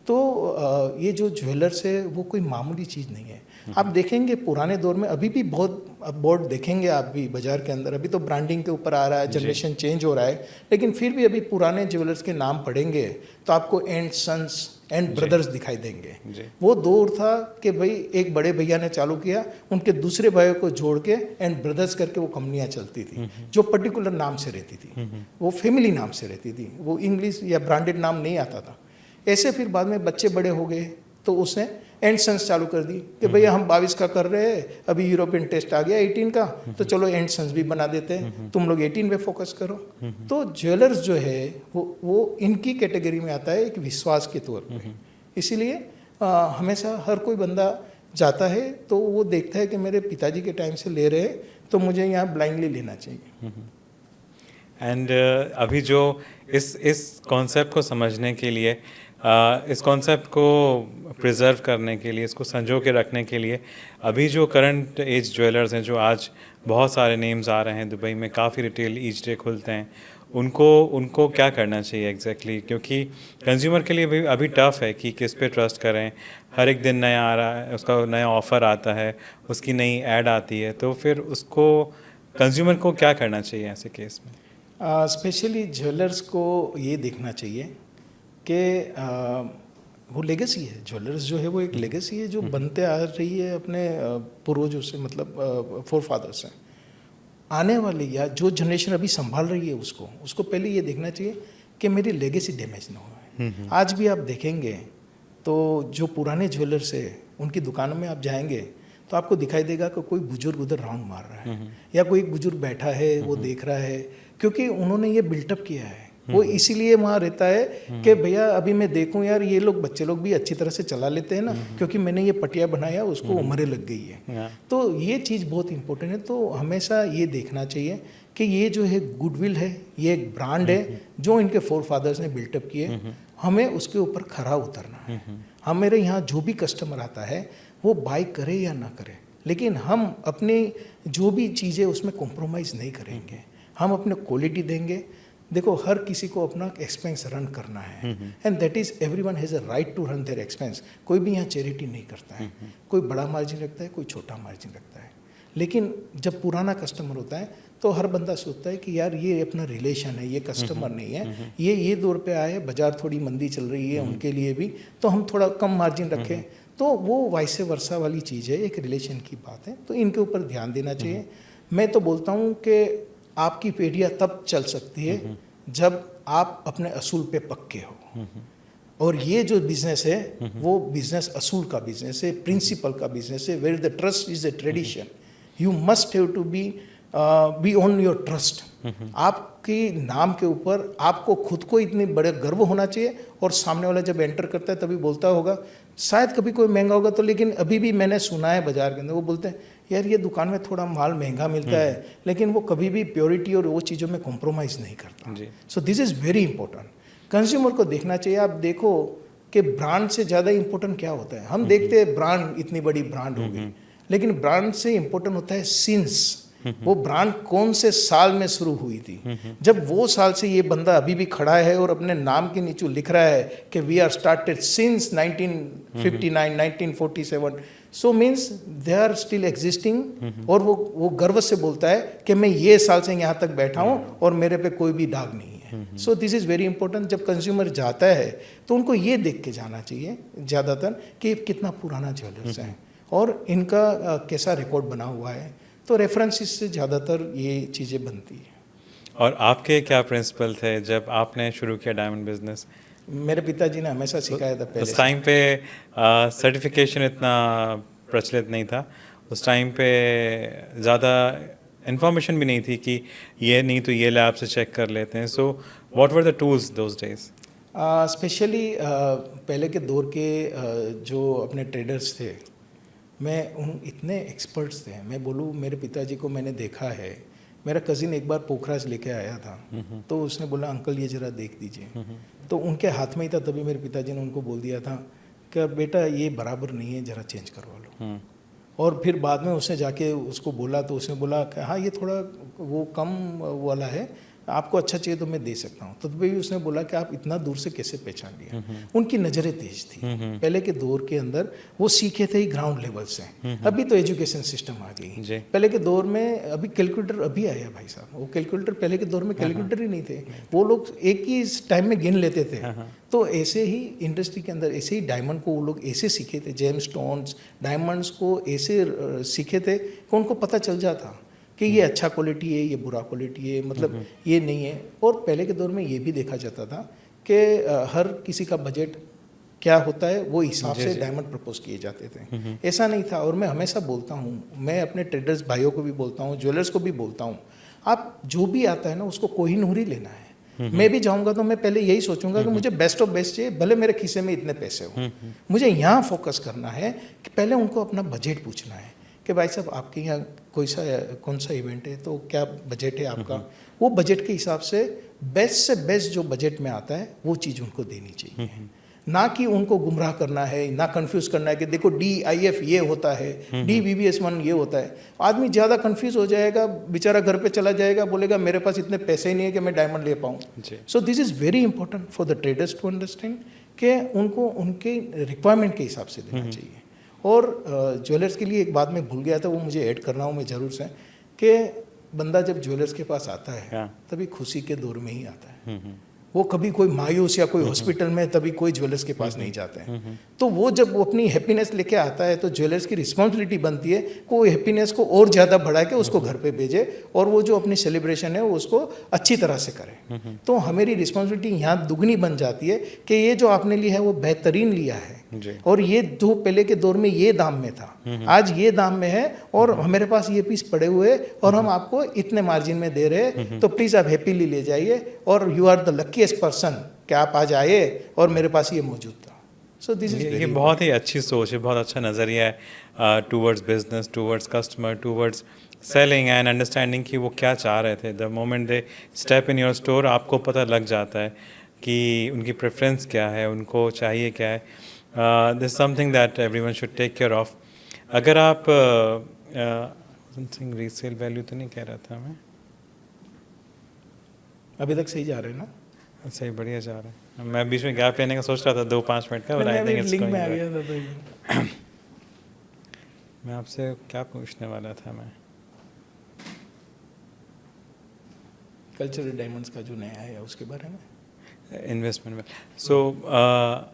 C: तो ये जो ज्वेलर्स है वो कोई मामूली चीज़ नहीं है. आप देखेंगे पुराने दौर में अभी भी बहुत बोर्ड देखेंगे आप भी बाजार के अंदर, अभी तो ब्रांडिंग के ऊपर आ रहा है, जनरेशन चेंज हो रहा है, लेकिन फिर भी अभी पुराने ज्वेलर्स के नाम पढ़ेंगे तो आपको एंड सन्स एंड ब्रदर्स दिखाई देंगे. वो दौर था कि भाई एक बड़े भैया ने चालू किया, उनके दूसरे भाइयों को जोड़ के एंड ब्रदर्स करके वो कंपनियां चलती थी जो पर्टिकुलर नाम से रहती थी, वो फैमिली नाम से रहती थी, वो इंग्लिश या ब्रांडेड नाम नहीं आता था. ऐसे फिर बाद में बच्चे बड़े हो गए तो उसने एंड सन्स चालू कर दी कि भैया हम 22 का कर रहे हैं, अभी यूरोपियन टेस्ट आ गया 18 का, तो चलो एंड सन्स भी बना देते हैं, तुम लोग 18 पे फोकस करो. तो ज्वेलर्स जो है वो इनकी कैटेगरी में आता है एक विश्वास के तौर पे. इसीलिए हमेशा हर कोई बंदा जाता है तो वो देखता है कि मेरे पिताजी के टाइम से ले रहे हैं तो मुझे यहाँ ब्लाइंडली लेना चाहिए.
A: एंड अभी जो इस कॉन्सेप्ट को समझने के लिए, इस कॉन्सेप्ट को प्रिजर्व करने के लिए, इसको संजो के रखने के लिए, अभी जो करंट एज ज्वेलर्स हैं, जो आज बहुत सारे नेम्स आ रहे हैं दुबई में, काफ़ी रिटेल ईच डे खुलते हैं, उनको क्या करना चाहिए एग्जैक्टली? क्योंकि कंज्यूमर के लिए भी अभी टफ है कि किस पे ट्रस्ट करें. हर एक दिन नया आ रहा है, उसका नया ऑफ़र आता है, उसकी नई ऐड आती है, तो फिर उसको कंज्यूमर को क्या करना चाहिए ऐसे केस में?
C: स्पेशली ज्वेलर्स को ये देखना चाहिए कि वो लेगेसी है. ज्वेलर्स जो है वो एक लेगेसी है जो बनते आ रही है अपने पूर्वजों से, मतलब फोर फादर्स से. आने वाली या जो जनरेशन अभी संभाल रही है उसको पहले ये देखना चाहिए कि मेरी लेगेसी डैमेज ना हो. आज भी आप देखेंगे तो जो पुराने ज्वेलर्स है उनकी दुकानों में आप जाएंगे तो आपको दिखाई देगा कि कोई बुजुर्ग उधर राउंड मार रहा है या कोई बुजुर्ग बैठा है वो देख रहा है, क्योंकि उन्होंने ये बिल्टअप किया है. वो इसीलिए वहाँ रहता है कि भैया अभी मैं देखूं यार ये लोग बच्चे लोग भी अच्छी तरह से चला लेते हैं ना, क्योंकि मैंने ये पटिया बनाया उसको उम्रें लग गई है. तो ये चीज़ बहुत इंपॉर्टेंट है. तो हमेशा ये देखना चाहिए कि ये जो है गुडविल है, ये एक ब्रांड है जो इनके फोर फादर्स ने बिल्टअप किए, हमें उसके ऊपर खरा उतरना है. हमारे यहाँ जो भी कस्टमर आता है वो बाय करे या ना करे, लेकिन हम अपनी जो भी चीज़ें उसमें कॉम्प्रोमाइज़ नहीं करेंगे, हम अपने क्वालिटी देंगे. देखो हर किसी को अपना एक्सपेंस रन करना है and that is everyone has a right to run their expense. कोई भी यहाँ चैरिटी नहीं करता है, कोई बड़ा मार्जिन रखता है, कोई छोटा मार्जिन रखता है. लेकिन जब पुराना कस्टमर होता है तो हर बंदा सोचता है कि यार ये अपना रिलेशन है, ये कस्टमर नहीं है, ये दौर पे आए, बाजार थोड़ी मंदी चल रही है उनके लिए भी, तो हम थोड़ा कम मार्जिन रखें। तो वो वाइस वर्सा वाली चीज़ है, एक रिलेशन की बात है, तो इनके ऊपर ध्यान देना चाहिए। मैं तो बोलता हूँ कि आपकी पीढ़ियाँ तब चल सकती है जब आप अपने असूल पे पक्के हो। और ये जो बिजनेस है वो बिजनेस असूल का बिजनेस है, प्रिंसिपल का बिजनेस है, where the trust is a tradition. You must have to be on your trust. आपके नाम के ऊपर आपको खुद को इतने बड़े गर्व होना चाहिए, और सामने वाला जब एंटर करता है तभी बोलता होगा, शायद कभी कोई महंगा होगा तो, लेकिन अभी भी मैंने सुना है बाजार के अंदर वो बोलते हैं यार ये दुकान में थोड़ा माल महंगा मिलता है, लेकिन वो कभी भी प्योरिटी और वो चीज़ों में कॉम्प्रोमाइज़ नहीं करता। सो this is very important. Consumer को देखना चाहिए। आप देखो कि ब्रांड से ज़्यादा इंपॉर्टेंट क्या होता है। हम देखते हैं ब्रांड, इतनी बड़ी ब्रांड हो गई, लेकिन ब्रांड से इंपॉर्टेंट होता है सिंस। वो ब्रांड कौन से साल में शुरू हुई थी। जब वो साल से ये बंदा अभी भी खड़ा है और अपने नाम के नीचे लिख रहा है कि we are started since 1959, 1947, so means they are still existing. और वो गर्व से बोलता है कि मैं ये साल से यहाँ तक बैठा हूँ और मेरे पे कोई भी दाग नहीं है। सो दिस इज़ वेरी इंपॉर्टेंट। जब कंज्यूमर जाता है तो उनको ये देख के जाना चाहिए ज़्यादातर कि कितना पुराना ज्वेलर्स है और इनका कैसा रिकॉर्ड बना हुआ है। तो रेफरेंसेस से ज़्यादातर ये चीज़ें बनती है।
A: और आपके क्या प्रिंसिपल थे जब आपने शुरू किया डायमंड बिजनेस?
C: मेरे पिताजी ने हमेशा सिखाया था। पहले
A: उस टाइम पे सर्टिफिकेशन इतना प्रचलित नहीं था, उस टाइम पे ज़्यादा इंफॉर्मेशन भी नहीं थी कि ये नहीं तो ये लैब से चेक कर लेते हैं। So what were the tools those days?
C: Specially पहले के दौर के जो अपने ट्रेडर्स थे, मैं उन इतने एक्सपर्ट्स थे। मैं बोलूँ मेरे पिताजी को मैंने देखा है। मेरा कज़िन एक बार पोखराज लेके आया था, तो उसने बोला अंकल ये ज़रा देख दीजिए। तो उनके हाथ में ही था, तभी मेरे पिताजी ने उनको बोल दिया था कि बेटा ये बराबर नहीं है, ज़रा चेंज करवा लो। और फिर बाद में उसने जाके उसको बोला तो उसने बोला कि हाँ ये थोड़ा वो कम वाला है, आपको अच्छा चाहिए तो मैं दे सकता हूँ। तो भी उसने बोला कि आप इतना दूर से कैसे पहचान लिया। उनकी नज़रें तेज थी। पहले के दौर के अंदर वो सीखे थे ही ग्राउंड लेवल से। अभी तो एजुकेशन सिस्टम आ गई। पहले के दौर में अभी कैलकुलेटर अभी आया भाई साहब, वो कैलकुलेटर पहले के दौर में कैलकुलेटर ही नहीं थे। वो लोग एक ही टाइम में गिन लेते थे। तो ऐसे ही इंडस्ट्री के अंदर ऐसे ही डायमंड को वो लोग ऐसे सीखे थे, जेम स्टोन्स डायमंड्स को ऐसे सीखे थे कि उनको पता चल जाता कि ये अच्छा क्वालिटी है, ये बुरा क्वालिटी है, मतलब ये नहीं है। और पहले के दौर में ये भी देखा जाता था कि हर किसी का बजट क्या होता है वो हिसाब से डायमंड प्रपोज किए जाते थे। ऐसा नहीं था। और मैं हमेशा बोलता हूँ, मैं अपने ट्रेडर्स भाइयों को भी बोलता हूँ, ज्वेलर्स को भी बोलता हूँ, आप जो भी आता है ना उसको कोहिनूर ही लेना है। मैं भी जाऊँगा तो मैं पहले यही सोचूंगा कि मुझे बेस्ट ऑफ बेस्ट चाहिए, भले मेरे खीसे में इतने पैसे हो। मुझे यहाँ फोकस करना है कि पहले उनको अपना बजट पूछना है कि भाई साहब आपके यहाँ कौन सा इवेंट है, तो क्या बजट है आपका। वो बजट के हिसाब से बेस्ट जो बजट में आता है वो चीज़ उनको देनी चाहिए। ना कि उनको गुमराह करना है, ना कंफ्यूज करना है कि देखो DIF ये होता है, DVVS1 ये होता है। आदमी ज़्यादा कंफ्यूज हो जाएगा, बेचारा घर पे चला जाएगा, बोलेगा मेरे पास इतने पैसे ही नहीं है कि मैं डायमंड ले पाऊँ। So this is very important for the traders to understand कि उनको उनके रिक्वायरमेंट के हिसाब से देना चाहिए। और ज्वेलर्स के लिए एक बात मैं भूल गया था, वो मुझे ऐड कर रहा हूँ मैं ज़रूर से, कि बंदा जब ज्वेलर्स के पास आता है तभी खुशी के दौर में ही आता है। वो कभी कोई मायूस या कोई हॉस्पिटल में तभी कोई ज्वेलर्स के पास नहीं जाता है। तो वो जब वो अपनी हैप्पीनेस लेके आता है तो ज्वेलर्स की रिस्पॉन्सिबिलिटी बनती है कि वो हैप्पीनेस को और ज़्यादा बढ़ा के उसको घर पे भेजे और वो जो अपनी सेलिब्रेशन है वो उसको अच्छी तरह से करे। तो हमारी रिस्पॉन्सिबिलिटी यहाँ दुगनी बन जाती है कि ये जो आपने लिया है वो बेहतरीन लिया है, और ये जो पहले के दौर में ये दाम में था, आज ये दाम में है, और हमारे पास ये पीस पड़े हुए और हम आपको इतने मार्जिन में दे रहे हैं, तो प्लीज़ आप हैप्पीली ले जाइए, और you are the luckiest person कि आप आज आए और मेरे पास ये मौजूद था। सो दिस इज
A: ये बहुत ही अच्छी सोच है, बहुत अच्छा नज़रिया है towards business, towards customer, towards selling and understanding कि वो क्या चाह रहे थे। The moment they step in your store आपको पता लग जाता है कि उनकी प्रेफरेंस क्या है, उनको चाहिए क्या है। This something that everyone should take care of. अगर आप रीसेल वैल्यू तो नहीं कह रहा था मैं,
C: अभी तक सही जा रहे हैं ना?
A: सही, बढ़िया जा रहा है। मैं बीच में गैप लेने का सोच रहा था 2-5 मिनट का,
C: लिंक में आ गया था।
A: मैं आपसे क्या पूछने वाला था मैं
C: कल्चरल डायमंड्स का जो नया है उसके बारे में।
A: इन्वेस्टमेंट में सो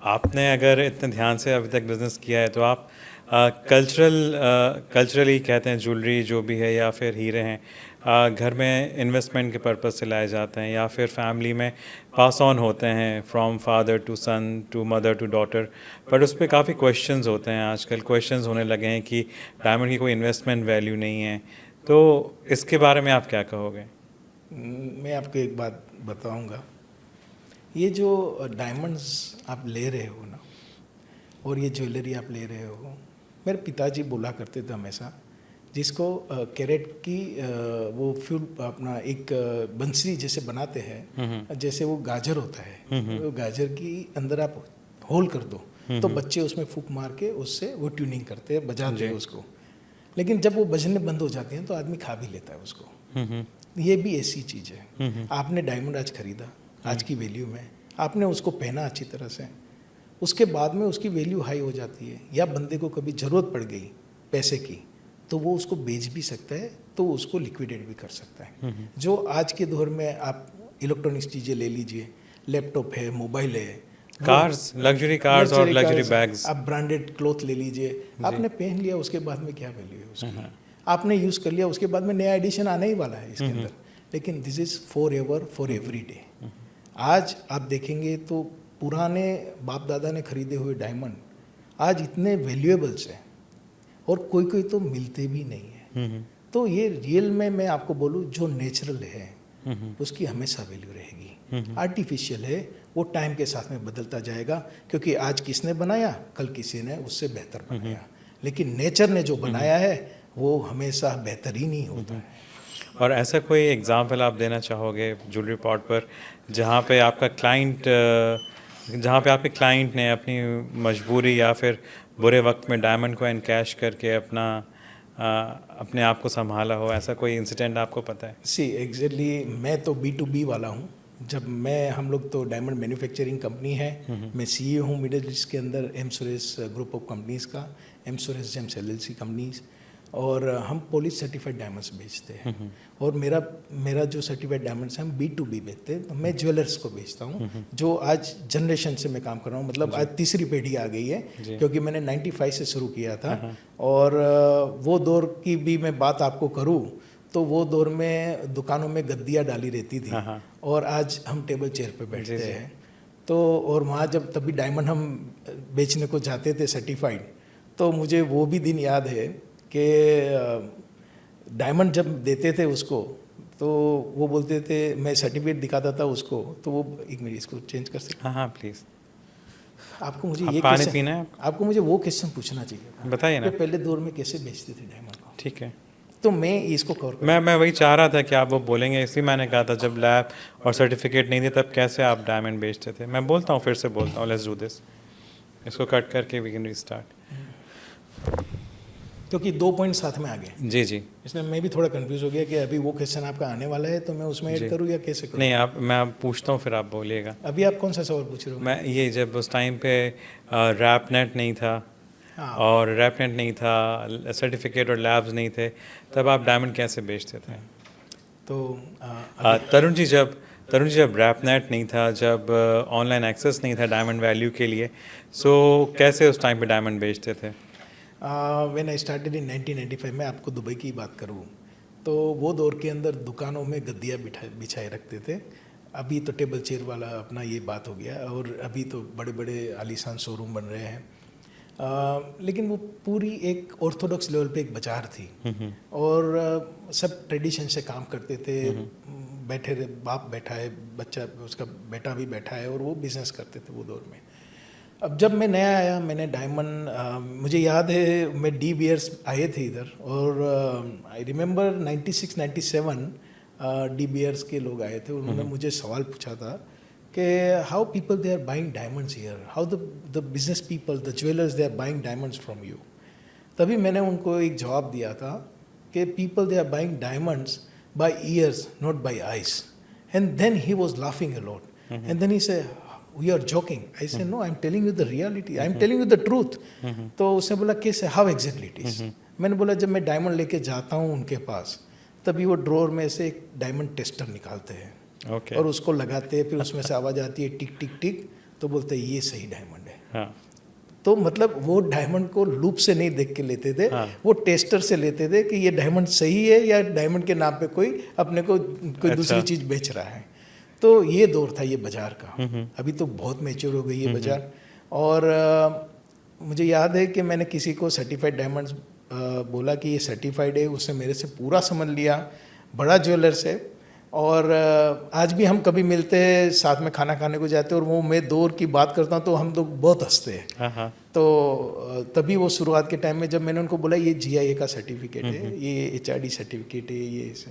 A: आपने अगर इतने ध्यान से अभी तक बिजनेस किया है तो आप कल्चरली कहते हैं ज्वेलरी जो भी है या फिर हीरे हैं घर में इन्वेस्टमेंट के पर्पस से लाए जाते हैं या फिर फैमिली में पास ऑन होते हैं from father to son to mother to daughter, but उस पर काफ़ी क्वेश्चंस होते हैं आजकल, क्वेश्चंस होने लगे हैं कि डायमंड की कोई इन्वेस्टमेंट वैल्यू नहीं है, तो इसके बारे में आप क्या कहोगे?
C: मैं आपको एक बात बताऊंगा, ये जो डायमंड्स आप ले रहे हो ना और ये ज्वेलरी आप ले रहे हो, मेरे पिताजी बोला करते थे हमेशा, जिसको कैरेट की वो फ्यूल अपना एक बंसरी जैसे बनाते हैं, जैसे वो गाजर होता है, वो गाजर की अंदर आप होल कर दो तो बच्चे उसमें फूंक मार के उससे वो ट्यूनिंग करते हैं, बजाते हैं उसको, लेकिन जब वो बजने बंद हो जाती हैं तो आदमी खा भी लेता है उसको। ये भी ऐसी चीज़ है, आपने डायमंड आज खरीदा, आज की वैल्यू में आपने उसको पहना अच्छी तरह से, उसके बाद में उसकी वैल्यू हाई हो जाती है, या बंदे को कभी ज़रूरत पड़ गई पैसे की तो वो उसको बेच भी सकता है, तो उसको लिक्विडेट भी कर सकता है। जो आज के दौर में आप इलेक्ट्रॉनिक्स चीज़ें ले लीजिए, लैपटॉप है, मोबाइल है,
A: कार्स, लग्जरी कार्स और लग्जरी बैग्स,
C: आप ब्रांडेड क्लॉथ ले लीजिए, आपने पहन लिया उसके बाद में क्या वैल्यू है उसकी, आपने यूज़ कर लिया उसके बाद में नया एडिशन आने ही वाला है इसके अंदर, लेकिन this is for ever for every day. आज आप देखेंगे तो पुराने बाप दादा ने खरीदे हुए डायमंड आज इतने वैल्यूएबल्स हैं और कोई कोई तो मिलते भी नहीं है। तो ये रियल में मैं आपको बोलूँ, जो नेचुरल है उसकी हमेशा वैल्यू रहेगी। आर्टिफिशियल है वो टाइम के साथ में बदलता जाएगा, क्योंकि आज किसने बनाया कल किसी ने उससे बेहतर बनाया, लेकिन नेचर ने जो बनाया है वो हमेशा बेहतरीन ही होता है।
A: और ऐसा कोई एग्जांपल आप देना चाहोगे ज्वेलरी पॉट पर जहाँ पे आपका क्लाइंट आपके क्लाइंट ने अपनी मजबूरी या फिर बुरे वक्त में डायमंड को एनकैश करके अपने आप को संभाला हो, ऐसा कोई इंसिडेंट आपको पता है?
C: सी एग्जैक्टली मैं तो B2B वाला हूँ। जब हम लोग तो डायमंड मैन्युफैक्चरिंग कंपनी है, मैं CEO हूँ मिडिल ईस्ट के अंदर M Suresh group of companies का, M Suresh gems LLC companies, और हम पॉलिश सर्टिफाइड डायमंड्स बेचते हैं। और मेरा जो सर्टिफाइड डायमंड्स हैं हम B2B बेचते हैं, तो मैं ज्वेलर्स को बेचता हूँ, जो आज जनरेशन से मैं काम कर रहा हूँ, मतलब आज तीसरी पीढ़ी आ गई है, क्योंकि मैंने 95 से शुरू किया था। और वो दौर की भी मैं बात आपको करूँ तो वो दौर में दुकानों में गद्दियाँ डाली रहती थी और आज हम टेबल चेयर पे बैठते हैं। तो और वहाँ जब तभी डायमंड हम बेचने को जाते थे सर्टिफाइड, तो मुझे वो भी दिन याद है कि डायमंड जब देते थे उसको तो वो बोलते थे, मैं सर्टिफिकेट दिखाता था उसको, तो वो एक मिनट इसको चेंज कर सकते?
A: हाँ प्लीज़।
C: आपको मुझे
A: आप
C: ये
A: पानी
C: क्वेश्चन
A: पीना है?
C: आपको मुझे वो क्वेश्चन पूछना चाहिए,
A: बताइए ना।
C: पहले दौर में कैसे बेचते थे डायमंड को?
A: ठीक है,
C: तो मैं इसको कवर
A: मैं वही चाह रहा था कि आप वो बोलेंगे, इसलिए मैंने कहा था जब लैब और सर्टिफिकेट नहीं थे तब कैसे आप डायमंड बेचते थे। मैं बोलता हूँ, फिर से बोलता हूँ, लेट्स डू दिस, इसको कट करके वी कैन रीस्टार्ट,
C: क्योंकि 2 पॉइंट साथ में आ गए।
A: जी जी,
C: इसलिए मैं भी थोड़ा कंफ्यूज हो गया कि अभी वो क्वेश्चन आपका आने वाला है तो मैं उसमें ऐड करूँ या कैसे करूँ?
A: नहीं मैं पूछता हूँ फिर आप बोलिएगा।
C: अभी आप कौन सा सवाल पूछ रहे हो?
A: मैं ये जब उस टाइम पे रैप नेट नहीं था और रैप नेट नहीं था, सर्टिफिकेट और लैब्स नहीं थे, तब आप डायमंड कैसे बेचते थे?
C: तो
A: तरुण जी जब रैप नेट नहीं था, जब ऑनलाइन एक्सेस नहीं था डायमंड वैल्यू के लिए, सो कैसे उस टाइम पे डायमंड बेचते थे?
C: व्हेन आई स्टार्टेड इन 1995 में आपको दुबई की बात करूँ तो वो दौर के अंदर दुकानों में गद्दियाँ बिछाए रखते थे। अभी तो टेबल चेयर वाला अपना ये बात हो गया और अभी तो बड़े बड़े आलीशान शोरूम बन रहे हैं। लेकिन वो पूरी एक ऑर्थोडॉक्स लेवल पे एक बाजार थी और सब ट्रेडिशन से काम करते थे। बैठे रहे, बाप बैठा है, बच्चा उसका बेटा भी बैठा है और वो बिजनेस करते थे वो दौर में। अब जब मैं नया आया, मैंने डायमंड मुझे याद है मैं डी बियर्स आए थे इधर और आई रिमेंबर 96-97 डी बियर्स के लोग आए थे। उन्होंने मुझे सवाल पूछा था कि how people they are buying diamonds here, how the business people, the jewellers they are buying diamonds from you. तभी मैंने उनको एक जवाब दिया था कि people they are buying diamonds by ears not by eyes. And then he was laughing a lot and then he say we are joking. I said, no, I'm telling you the reality. I'm telling you the truth. तो उसने बोला कैसे, how exactly it is? मैंने बोला जब मैं diamond लेके जाता हूँ उनके पास तभी वो ड्रॉर में से एक डायमंड टेस्टर निकालते हैं
A: ओके
C: और उसको लगाते हैं, फिर उसमें से आवाज़ आती है टिक टिक टिक, तो बोलते हैं ये सही डायमंड है।
A: हाँ
C: तो मतलब वो डायमंड को लूप से नहीं देख के लेते थे,
A: हाँ।
C: वो टेस्टर से लेते थे कि ये डायमंड सही है या डायमंड के नाम पे कोई अपने को कोई दूसरी
A: अच्छा।
C: चीज़ बेच रहा है। तो ये दौर था ये बाज़ार का। अभी तो बहुत मैच्योर हो गई है बाज़ार। और मुझे याद है कि मैंने किसी को सर्टिफाइड डायमंड्स बोला कि ये सर्टिफाइड है, उसने मेरे से पूरा समझ लिया, बड़ा ज्वेलर्स है। और आज भी हम कभी मिलते हैं, साथ में खाना खाने को जाते हैं, और वो मैं दौर की बात करता हूँ तो हम लोग बहुत हंसते हैं।
A: हाँ हाँ
C: तो तभी वो शुरुआत के टाइम में जब मैंने उनको बोला ये GIA का सर्टिफिकेट है, ये HRD सर्टिफिकेट है, ये ऐसे,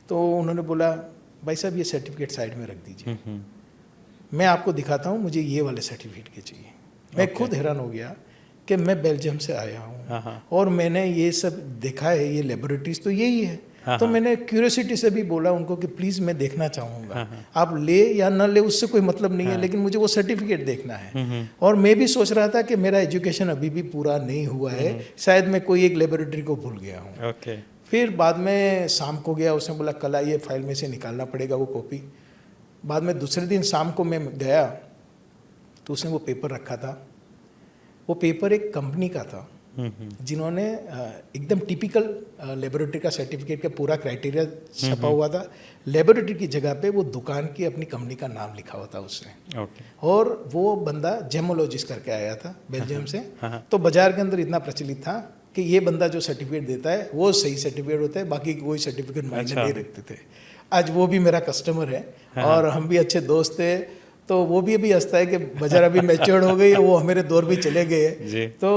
C: तो उन्होंने बोला भाई साहब ये सर्टिफिकेट साइड में रख दीजिए, मैं आपको दिखाता हूँ, मुझे ये वाले सर्टिफिकेट के चाहिए। मैं खुद हैरान हो गया कि मैं बेल्जियम से आया
A: हाँ,
C: हूँ और मैंने ये सब देखा है, ये लेबोरेटरीज तो यही है।
A: हाँ,
C: तो
A: हाँ।
C: मैंने क्यूरियोसिटी से भी बोला उनको कि प्लीज़ मैं देखना चाहूँगा, आप ले या न ले उससे कोई मतलब नहीं है, लेकिन मुझे वो सर्टिफिकेट देखना है। और मैं भी सोच रहा था कि मेरा एजुकेशन अभी भी पूरा नहीं हुआ है, शायद मैं कोई एक लेबोरेटरी को भूल गया हूँ।
A: ओके
C: फिर बाद में शाम को गया, उसने बोला कल आइए, फाइल में से निकालना पड़ेगा वो कॉपी। बाद में दूसरे दिन शाम को मैं गया तो उसने वो पेपर रखा था। वो पेपर एक कंपनी का था जिन्होंने एकदम टिपिकल लेबोरेटरी का सर्टिफिकेट का पूरा क्राइटेरिया छपा हुआ था। लेबोरेटरी की जगह पे वो दुकान की अपनी कंपनी का नाम लिखा हुआ था उसने।
A: ओके
C: और वो बंदा जेमोलॉजिस्ट करके आया था बेल्जियम से।
A: हाँ।
C: तो बाजार के अंदर इतना प्रचलित था कि ये बंदा जो सर्टिफिकेट देता है वो सही सर्टिफिकेट होता है, बाकी कोई सर्टिफिकेट मायने
A: अच्छा।
C: नहीं रखते थे। आज वो भी मेरा कस्टमर है और हम भी अच्छे दोस्त थे। तो वो भी अभी हंसता है कि बाजार अभी मैच्योर्ड हो गई है, वो हमारे दौर भी चले गए।
A: जी।
C: तो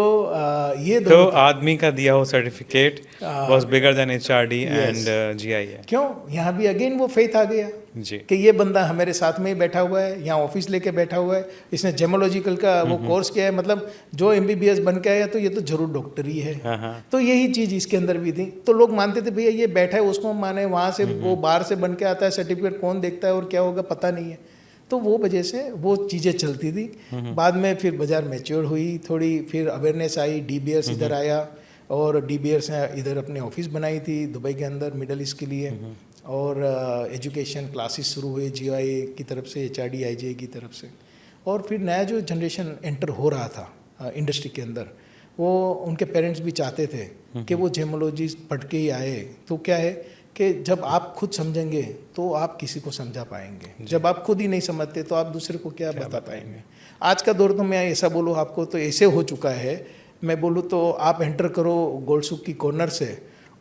C: ये
A: तो
C: दौर
A: आदमी का दिया हुआ certificate was bigger than HRD
C: Yes.
A: And GIA।
C: क्यों, यहाँ भी अगेन वो फेथ आ गया
A: जी
C: कि ये बंदा हमारे साथ में ही बैठा हुआ है, यहाँ ऑफिस लेके बैठा हुआ है, इसने जेमोलॉजिकल का वो कोर्स किया है, मतलब जो MBBS बन के आया तो ये तो जरूर डॉक्टर ही है।
A: हाँ हाँ
C: तो यही चीज़ इसके अंदर भी थी। तो लोग मानते थे भैया ये बैठा है, उसको माने, वहाँ से वो बाहर से बन के आता है, सर्टिफिकेट कौन देखता है और क्या होगा पता नहीं है। तो वो वजह से वो चीज़ें चलती थी। बाद में फिर बाज़ार मैच्योर हुई थोड़ी, फिर अवेयरनेस आई, डी बीयर्स इधर आया और डी बीयर्स ने इधर अपने ऑफिस बनाई थी दुबई के अंदर मिडल ईस्ट के लिए। और एजुकेशन क्लासेस शुरू हुए GIA की तरफ से, HRD IJA की तरफ से। और फिर नया जो जनरेशन एंटर हो रहा था इंडस्ट्री के अंदर, वो उनके पेरेंट्स भी चाहते थे कि वो जेमोलॉजी पढ़ के ही आए। तो क्या है कि जब आप खुद समझेंगे तो आप किसी को समझा पाएंगे, जब आप खुद ही नहीं समझते तो आप दूसरे को क्या बता पाएंगे। आज का दौर तो मैं ऐसा बोलूँ आपको तो ऐसे हो चुका है, मैं बोलूँ तो आप एंटर करो गोल्डसुक की कॉर्नर से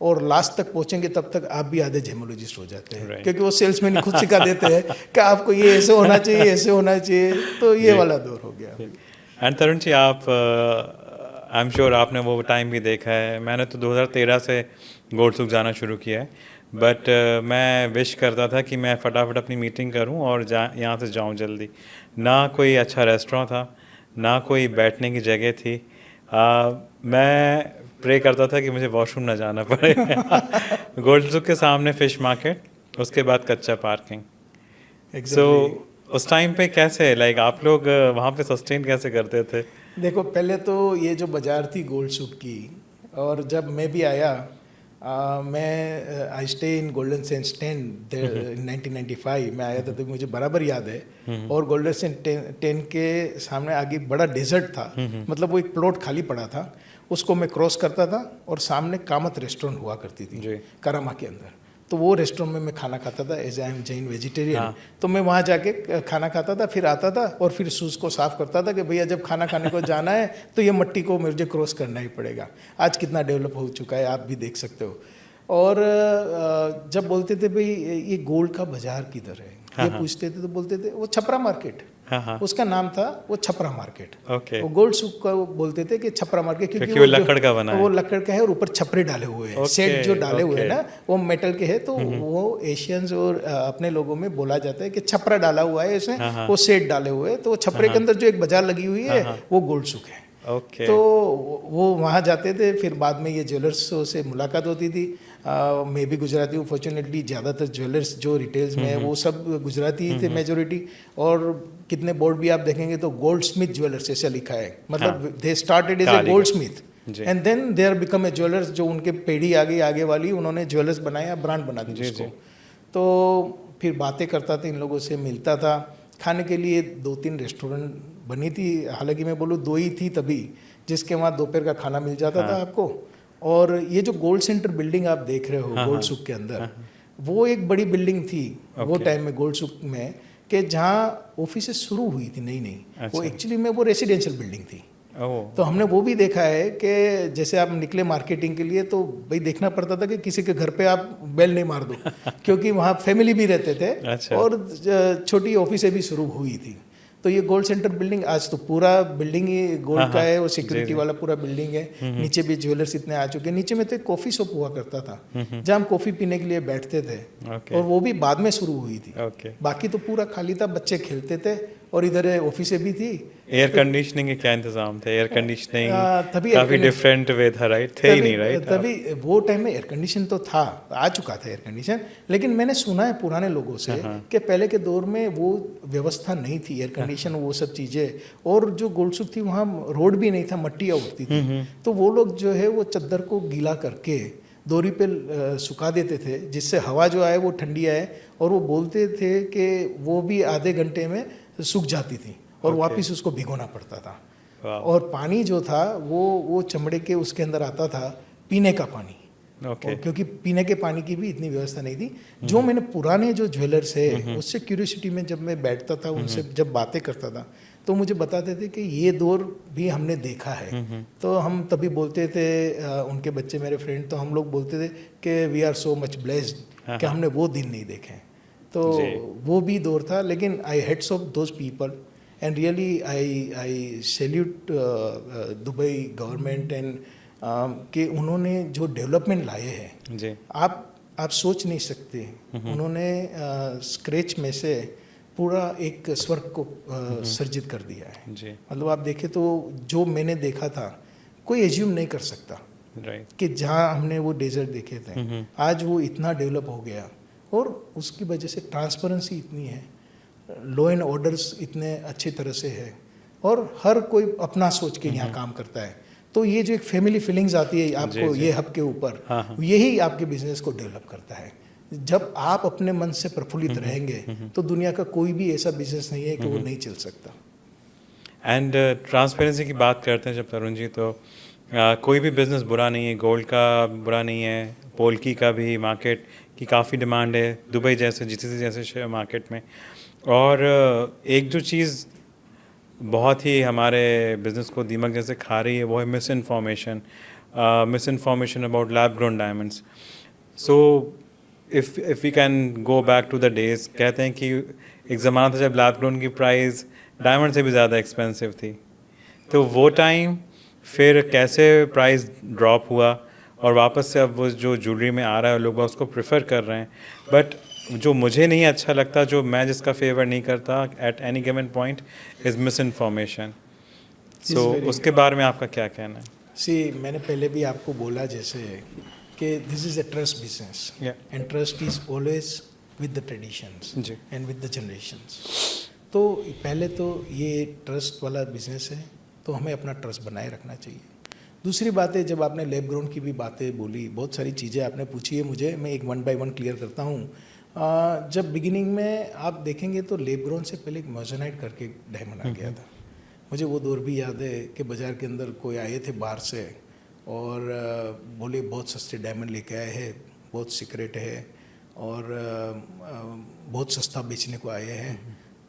C: और लास्ट तक पहुंचेंगे तब तक आप भी आधे जेमोलॉजिस्ट हो जाते हैं।
A: Right.
C: क्योंकि वो सेल्समैन खुद सिखा देते हैं कि आपको ये ऐसे होना चाहिए, ऐसे होना चाहिए। तो ये वाला दौर हो गया।
A: एंड तरुण जी, आप आई एम श्योर आपने वो टाइम भी देखा है। मैंने तो 2013 से गोल्डसुक जाना शुरू किया है, बट मैं विश करता था कि मैं फटाफट अपनी मीटिंग करूं और यहाँ से जाऊं जल्दी। ना कोई अच्छा रेस्टोरेंट था, ना कोई बैठने की जगह थी। मैं प्रे करता था कि मुझे वॉशरूम ना जाना पड़े। गोल्डसुक के सामने फिश मार्केट, उसके बाद कच्चा पार्किंग। सो उस टाइम पे कैसे लाइक आप लोग वहाँ पे सस्टेन कैसे करते थे?
C: देखो पहले तो ये जो बाज़ार थी गोल्डसुक की, और जब मैं भी आया मैं I stay in golden sense 10 in 1995 में आया था, तो मुझे बराबर याद है। और गोल्डन सेंस 10 के सामने आगे बड़ा डेजर्ट था, मतलब वो एक प्लॉट खाली पड़ा था, उसको मैं क्रॉस करता था और सामने कामत रेस्टोरेंट हुआ करती थी करामा के अंदर। तो वो रेस्टोरेंट में मैं खाना खाता था, as I am Jain vegetarian. तो मैं वहाँ जाके खाना खाता था, फिर आता था और फिर शूज़ को साफ़ करता था कि भैया जब खाना खाने को जाना है तो ये मट्टी को मुझे क्रॉस करना ही पड़ेगा। आज कितना डेवलप हो चुका है आप भी देख सकते हो। और जब बोलते थे भाई ये गोल्ड का बाजार किधर है, ये पूछते थे तो बोलते थे वो छपरा मार्केट, उसका नाम था वो छपरा मार्केट।
A: ओके।
C: वो गोल्डसुक का बोलते थे कि छपरा मार्केट, क्योंकि
A: वो लकड़ का बना है।
C: वो लकड़ का है और ऊपर छपरे डाले हुए हैं। सेट जो डाले हुए हैं ना वो मेटल के है, तो वो एशियंस और अपने लोगों में बोला जाता है कि छपरा डाला हुआ है इसमें, वो सेट डाले हुए हैं। तो वो छपरे के अंदर जो एक बाजार लगी हुई है वो गोल्डसुक है।
A: ओके।
C: तो वो वहाँ जाते थे, फिर बाद में ये ज्वेलर्सों से मुलाकात होती थी। मैं भी गुजराती हूँ, फॉर्चुनेटली ज़्यादातर ज्वेलर्स जो रिटेल्स में है वो सब गुजराती थे मेजोरिटी। और कितने बोर्ड भी आप देखेंगे तो गोल्ड स्मिथ ज्वेलर्स ऐसा लिखा है, मतलब they started as a goldsmith,
A: जी।
C: And then they are become a jewellers, जो उनके पीढ़ी आगे वाली उन्होंने ज्वेलर्स बनाया, ब्रांड बना दी
A: जी,
C: उसको।
A: जी।
C: तो फिर बातें करता था इन लोगों से, मिलता था। खाने के लिए 2-3 रेस्टोरेंट बनी थी, हालांकि मैं बोलूँ 2 ही थी तभी, जिसके वहाँ दोपहर का खाना मिल जाता
A: हाँ।
C: था आपको। और ये जो गोल्ड सेंटर बिल्डिंग आप देख रहे हो
A: हाँ,
C: गोल्ड
A: हाँ।
C: सुक के अंदर, वो एक बड़ी बिल्डिंग थी वो
A: ओके।
C: टाइम में गोल्ड सुक में, कि जहाँ ऑफिसेस शुरू हुई थी नई नई। वो
A: अच्छा।
C: एक्चुअली में वो रेसिडेंशियल बिल्डिंग थी।
A: ओह,
C: तो हमने वो भी देखा है कि जैसे आप निकले मार्केटिंग के लिए तो भाई देखना पड़ता था कि किसी के घर पे आप बेल नहीं मार दो क्योंकि वहाँ फैमिली भी रहते थे।
A: अच्छा।
C: और छोटी ऑफिसें भी शुरू हुई थी। तो ये गोल्ड सेंटर बिल्डिंग आज तो पूरा बिल्डिंग ही
A: हाँ,
C: गोल्ड का
A: हाँ।
C: है, और
A: जी,
C: सिक्योरिटी
A: जी।
C: वाला पूरा बिल्डिंग है। नीचे भी ज्वेलर्स इतने आ चुके हैं। नीचे में तो एक कॉफ़ी शॉप हुआ करता था जहाँ हम कॉफ़ी पीने के लिए बैठते थे,
A: ओके।
C: और वो भी बाद में शुरू हुई थी।
A: ओके।
C: बाकी तो पूरा खाली था, बच्चे खेलते थे, और इधर ऑफिसें भी थी।
A: एयर कंडीशनिंग के क्या इंतजाम थे? एयर कंडीशनिंग
C: तभी
A: काफी डिफरेंट वे था, राइट? थे ही नहीं, राइट?
C: तभी वो टाइम में एयर कंडीशन तो था, आ चुका था एयर कंडीशन, लेकिन मैंने सुना है पुराने लोगों से कि पहले के दौर में वो व्यवस्था नहीं थी, एयर कंडीशन वो सब चीज़ें। और जो गोल्डसुक थी वहाँ रोड भी नहीं था, मट्टियाँ उड़ती थी। तो वो लोग जो है वो चद्दर को गीला करके दोरी पे सुखा देते थे, जिससे हवा जो आए वो ठंडी आए, और वो बोलते थे कि वो भी आधे घंटे में सूख जाती थी, और
A: Okay.
C: वापस उसको भिगोना पड़ता था।
A: वाह।
C: और पानी जो था वो चमड़े के उसके अंदर आता था, पीने का पानी।
A: ओके।
C: और क्योंकि पीने के पानी की भी इतनी व्यवस्था नहीं थी। जो मैंने पुराने जो ज्वेलर्स है उससे क्यूरियोसिटी में जब मैं बैठता था, उनसे जब बातें करता था, तो मुझे बताते थे कि ये दौर भी हमने देखा है। तो हम तभी बोलते थे, उनके बच्चे मेरे फ्रेंड, तो हम लोग बोलते थे कि we are so much blessed कि हमने वो दिन नहीं देखे। तो
A: जी।
C: वो भी दौर था, लेकिन I heads of those people and really I salute Dubai government and कि उन्होंने जो डेवलपमेंट लाए हैं,
A: जी।
C: आप सोच नहीं सकते। उन्होंने स्क्रैच में से पूरा एक स्वर्ग को सर्जित कर दिया है।
A: जी।
C: मतलब आप देखें तो जो मैंने देखा था, कोई एज्यूम नहीं कर सकता
A: राइट।
C: कि जहाँ हमने वो डेजर्ट देखे थे, आज वो इतना डेवलप हो गया। और उसकी वजह से ट्रांसपेरेंसी इतनी है, लॉ एंड ऑर्डर्स इतने अच्छी तरह से है, और हर कोई अपना सोच के यहाँ काम करता है। तो ये जो एक फैमिली फीलिंग्स आती है आपको
A: जी।
C: ये हब के ऊपर,
A: हाँ।
C: यही आपके बिजनेस को डेवलप करता है। जब आप अपने मन से प्रफुल्लित रहेंगे तो दुनिया का कोई भी ऐसा बिजनेस नहीं है कि वो नहीं चल सकता।
A: एंड ट्रांसपेरेंसी की बात करते हैं जब तरुण जी, तो कोई भी बिज़नेस बुरा नहीं है, गोल्ड का बुरा नहीं है, पोल्की का भी मार्केट की काफ़ी डिमांड है, दुबई जैसे जीसीसी जैसे शेयर मार्केट में। और एक जो चीज़ बहुत ही हमारे बिज़नेस को दीमक जैसे खा रही है वो है misinformation about lab grown diamonds. So if we can go back to the days, कहते हैं कि एक ज़माना था जब लैब ग्रोन की प्राइस डायमंड से भी ज़्यादा एक्सपेंसिव थी। तो वो टाइम फिर कैसे प्राइस ड्रॉप हुआ, और वापस से अब वो जो ज्वेलरी में आ रहा है लोग उसको प्रेफर कर रहे हैं। बट जो मुझे नहीं अच्छा लगता, जो मैं जिसका फेवर नहीं करता at any given point, is misinformation. So उसके बारे में आपका क्या कहना है?
C: मैंने पहले भी आपको बोला जैसे कि this is a trust business, and trust is always with the traditions
A: जी।
C: And with the generations. तो पहले तो ये ट्रस्ट वाला बिजनेस है, तो हमें अपना ट्रस्ट बनाए रखना चाहिए। दूसरी बात है, जब आपने लैब ग्रोन की भी बातें बोली, बहुत सारी चीज़ें आपने पूछी है मुझे, मैं एक 1 बाय 1 क्लियर करता हूँ। जब बिगिनिंग में आप देखेंगे तो लैब ग्रोन से पहले एक मोजोनाइट करके डायमंड आ गया था। मुझे वो दौर भी याद है कि बाज़ार के अंदर कोई आए थे बाहर से और बोले बहुत सस्ते डायमंड लेके आए हैं, बहुत सीक्रेट है और बहुत सस्ता बेचने को आए हैं।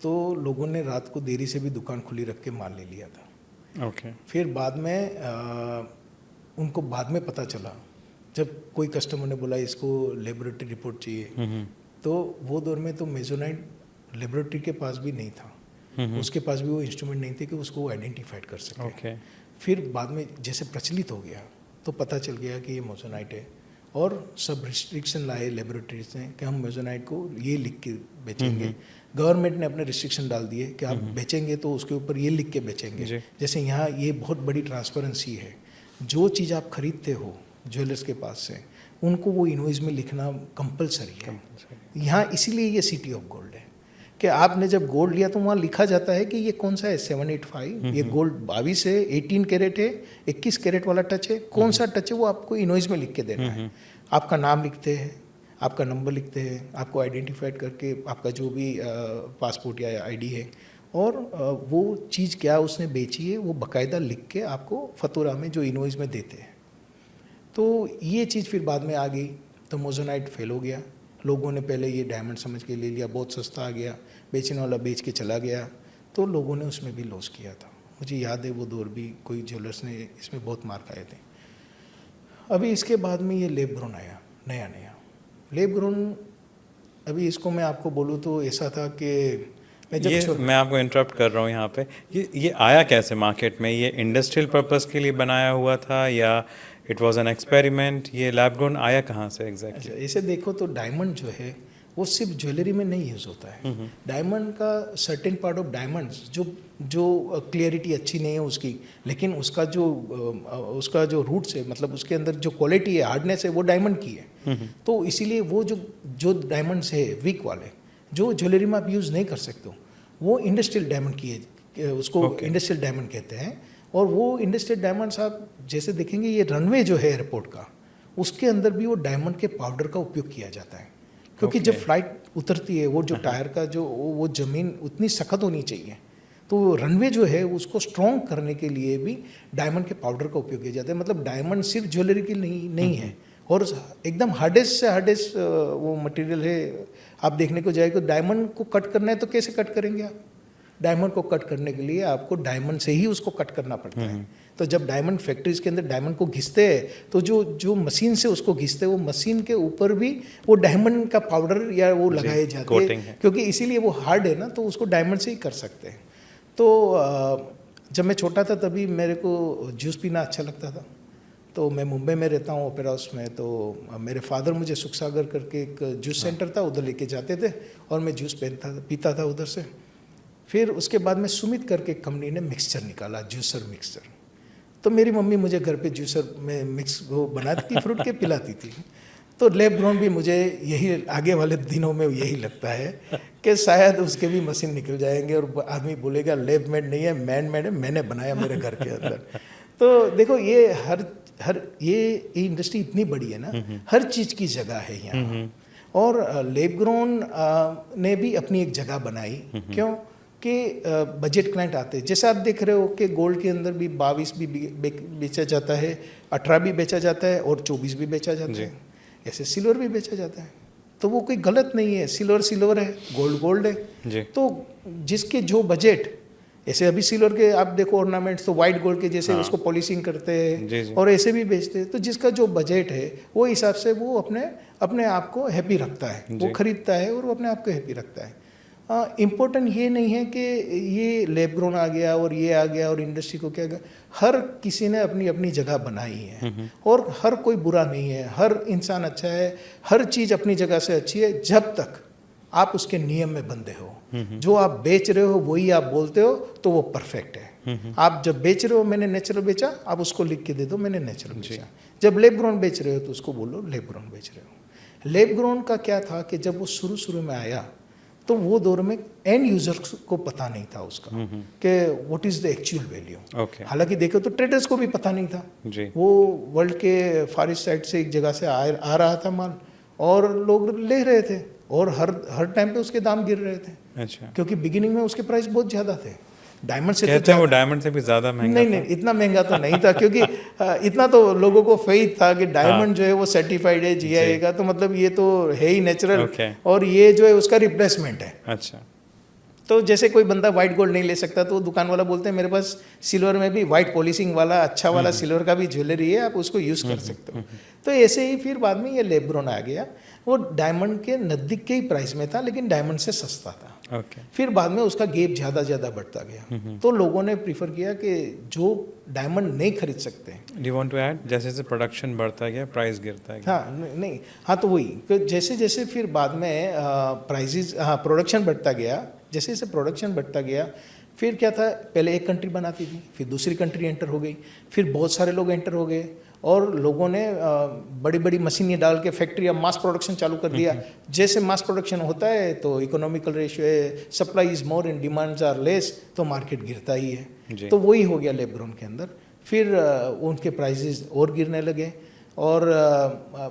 C: तो लोगों ने रात को देरी से भी दुकान खुली रख के माल ले लिया था।
A: ओके।
C: फिर बाद में उनको बाद में पता चला, जब कोई कस्टमर ने बोला इसको लेबोरेटरी रिपोर्ट चाहिए, तो वो दौर में तो मेजोनाइट लेबोरेटरी के पास भी नहीं था, उसके पास भी वो इंस्ट्रूमेंट नहीं थे कि उसको आइडेंटिफाइड कर सके।
A: ओके।
C: फिर बाद में जैसे प्रचलित हो गया तो पता चल गया कि ये मोजोनाइट है, और सब रिस्ट्रिक्शन लाए लेबोरेटरीज ने कि हम मोजोनाइट को ये लिख के बेचेंगे। गवर्नमेंट ने अपने रिस्ट्रिक्शन डाल दिए कि आप बेचेंगे तो उसके ऊपर ये लिख के बेचेंगे। जैसे यहाँ ये बहुत बड़ी ट्रांसपेरेंसी है, जो चीज़ आप खरीदते हो ज्वेलर्स के पास से, उनको वो इनवॉइस में लिखना कंपलसरी है। यहाँ इसीलिए ये सिटी ऑफ गोल्ड है। कि आपने जब गोल्ड लिया तो वहाँ लिखा जाता है कि ये कौन सा है 785, ये गोल्ड 22 है, 18 कैरेट है, 21 कैरेट वाला टच है, कौन सा टच है वो आपको इनवॉइस में लिख के देना है। आपका नाम लिखते हैं, आपका नंबर लिखते हैं, आपको आइडेंटिफाइड करके आपका जो भी पासपोर्ट या आईडी है, और वो चीज़ क्या उसने बेची है वो बाकायदा लिख के आपको फतूरा में जो इनवॉइस में देते हैं। तो ये चीज़ फिर बाद में आ गई तो मोजोनाइट फेल हो गया। लोगों ने पहले ये डायमंड समझ के ले लिया, बहुत सस्ता आ गया, बेचने वाला बेच के चला गया, तो लोगों ने उसमें भी लॉस किया था। मुझे याद है वो दौर भी, कोई ज्वेलर्स ने इसमें बहुत मार खाए थे। अभी इसके बाद में ये लेब ग्रोन आया, नया लेब ग्रोन। अभी इसको मैं आपको बोलूँ तो ऐसा था कि
A: मैं आपको इंटरप्ट कर रहा हूँ यहाँ पे, ये आया कैसे मार्केट में? ये इंडस्ट्रियल पर्पस के लिए बनाया हुआ था या इट वाज एन एक्सपेरिमेंट? ये लैब ग्रोन आया कहाँ से एग्जैक्टली?
C: अच्छा, ऐसे देखो तो डायमंड जो है वो सिर्फ ज्वेलरी में नहीं यूज़ होता है। डायमंड का सर्टेन पार्ट ऑफ डायमंड्स जो क्लियरिटी अच्छी नहीं है उसकी, लेकिन उसका जो रूट्स है, मतलब उसके अंदर जो क्वालिटी है, हार्डनेस है, वो डायमंड की है। तो इसीलिए वो जो डायमंड्स है वीक वाले, जो ज्वेलरी में आप यूज़ नहीं कर सकते हो, वो इंडस्ट्रियल डायमंड की है, उसको इंडस्ट्रियल डायमंड कहते हैं। और वो इंडस्ट्रियल डायमंड्स आप जैसे देखेंगे, ये रनवे जो है एयरपोर्ट का, उसके अंदर भी वो डायमंड के पाउडर का उपयोग किया जाता है, क्योंकि जब फ्लाइट उतरती है वो जो टायर का जो वो ज़मीन उतनी सख्त होनी चाहिए, तो रनवे जो है उसको स्ट्रॉन्ग करने के लिए भी डायमंड के पाउडर का उपयोग किया जाता है। मतलब डायमंड सिर्फ ज्वेलरी की नहीं है, और एकदम हार्डेस्ट से हार्डेस्ट वो मटेरियल है। आप देखने को जाए तो डायमंड को कट करना है तो कैसे कट करेंगे आप? डायमंड को कट करने के लिए आपको डायमंड से ही उसको कट करना पड़ता है। तो जब डायमंड फैक्ट्रीज के अंदर डायमंड को घिसते हैं तो जो मशीन से उसको घिसते हैं, वो मशीन के ऊपर भी वो डायमंड का पाउडर या वो लगाए जाते हैं, क्योंकि इसीलिए वो हार्ड है ना, तो उसको डायमंड से ही कर सकते हैं। तो जब मैं छोटा था तभी मेरे को जूस पीना अच्छा लगता था। तो मैं मुंबई में रहता हूँ, ओपेरा हाउस में, तो मेरे फादर मुझे सुखसागर करके एक जूस सेंटर था, उधर लेके जाते थे और मैं जूस पीता था उधर से। फिर उसके बाद में सुमित करके कंपनी ने मिक्सचर निकाला, जूसर मिक्सचर। तो मेरी मम्मी मुझे घर पे जूसर में मिक्स वो बनाती थी, फ्रूट के पिलाती थी। तो लैब ग्रोन भी मुझे यही आगे वाले दिनों में यही लगता है कि शायद उसके भी मशीन निकल जाएंगे और आदमी बोलेगा लैब मेड नहीं है, मैन मेड है, मैंने बनाया मेरे घर के अंदर। तो देखो ये ये इंडस्ट्री इतनी बड़ी है ना, हर चीज़ की जगह है यहाँ। और लैब ग्रोन ने भी अपनी एक जगह बनाई। क्यों? कि बजट क्लाइंट आते हैं। जैसे आप देख रहे हो कि गोल्ड के अंदर भी 22 भी बेचा जाता है, 18 भी बेचा जाता है और 24 भी बेचा जाता है। ऐसे सिल्वर भी बेचा जाता है, तो वो कोई गलत नहीं है। सिल्वर है, गोल्ड है। तो जिसके जो बजट, ऐसे अभी सिल्वर के आप देखो ऑर्नामेंट्स तो वाइट गोल्ड के जैसे उसको पॉलिशिंग करते हैं और ऐसे भी बेचते हैं। तो जिसका जो बजट है वो हिसाब से वो अपने आप को हैप्पी रखता है, वो खरीदता है और वो अपने आप को हैप्पी रखता है। इम्पोर्टेंट ये नहीं है कि ये लैब ग्रोन आ गया और ये आ गया और इंडस्ट्री को क्या गया। हर किसी ने अपनी अपनी जगह बनाई है और हर कोई बुरा नहीं है, हर इंसान अच्छा है, हर चीज़ अपनी जगह से अच्छी है जब तक आप उसके नियम में बंधे हो। जो आप बेच रहे हो वही आप बोलते हो तो वो परफेक्ट है। आप जब बेच रहे हो मैंने नेचुरल बेचा, आप उसको लिख के दे दो मैंने नेचुरल बेचा। जब लैब ग्रोन बेच रहे हो तो उसको बोलो लैब ग्रोन बेच रहे हो। लैब ग्रोन का क्या था कि जब वो शुरू में आया तो वो दौर में एंड यूजर्स को पता नहीं था उसका कि what is the actual value. हालांकि देखो तो ट्रेडर्स को भी पता नहीं था। वो वर्ल्ड के फार ईस्ट साइड से एक जगह से आ रहा था माल और लोग ले रहे थे और हर टाइम पे उसके दाम गिर रहे थे। अच्छा। क्योंकि बिगिनिंग में उसके प्राइस बहुत ज़्यादा थे। डायमंड से
A: कहते हैं वो डायमंड से भी ज़्यादा महंगा
C: नहीं, इतना महंगा तो नहीं था क्योंकि इतना तो लोगों को फेथ था कि डायमंड जो है वो सर्टिफाइड है GIA का, तो मतलब ये तो है ही नेचुरल और ये जो है उसका रिप्लेसमेंट है।
A: अच्छा।
C: तो जैसे कोई बंदा वाइट गोल्ड नहीं ले सकता तो दुकान वाला बोलते हैं मेरे पास सिल्वर में भी वाइट पॉलिशिंग वाला अच्छा वाला सिल्वर का भी ज्वेलरी है, आप उसको यूज़ कर सकते हो। तो ऐसे ही फिर बाद में ये लैब ग्रोन आ गया। वो डायमंड के नज़दीक के ही प्राइस में था लेकिन डायमंड से सस्ता था। फिर बाद में उसका गेप ज़्यादा बढ़ता गया। तो लोगों ने प्रीफर किया कि जो डायमंड नहीं खरीद सकते।
A: Do you want to add, जैसे जैसे प्रोडक्शन बढ़ता गया प्राइस गिरता है?
C: हाँ तो वही जैसे जैसे फिर बाद में प्राइजेज प्रोडक्शन बढ़ता गया, जैसे जैसे प्रोडक्शन बढ़ता गया फिर क्या था, पहले एक कंट्री बनाती थी, फिर दूसरी कंट्री एंटर हो गई, फिर बहुत सारे लोग एंटर हो गए और लोगों ने बड़ी बड़ी मशीनें डाल के फैक्ट्री मास प्रोडक्शन चालू कर दिया। जैसे मास प्रोडक्शन होता है तो इकोनॉमिकल रेशियो है, supply is more and demands are less, तो मार्केट गिरता ही है। तो वही हो गया लैब ग्रोन के अंदर। फिर उनके प्राइजेस और गिरने लगे और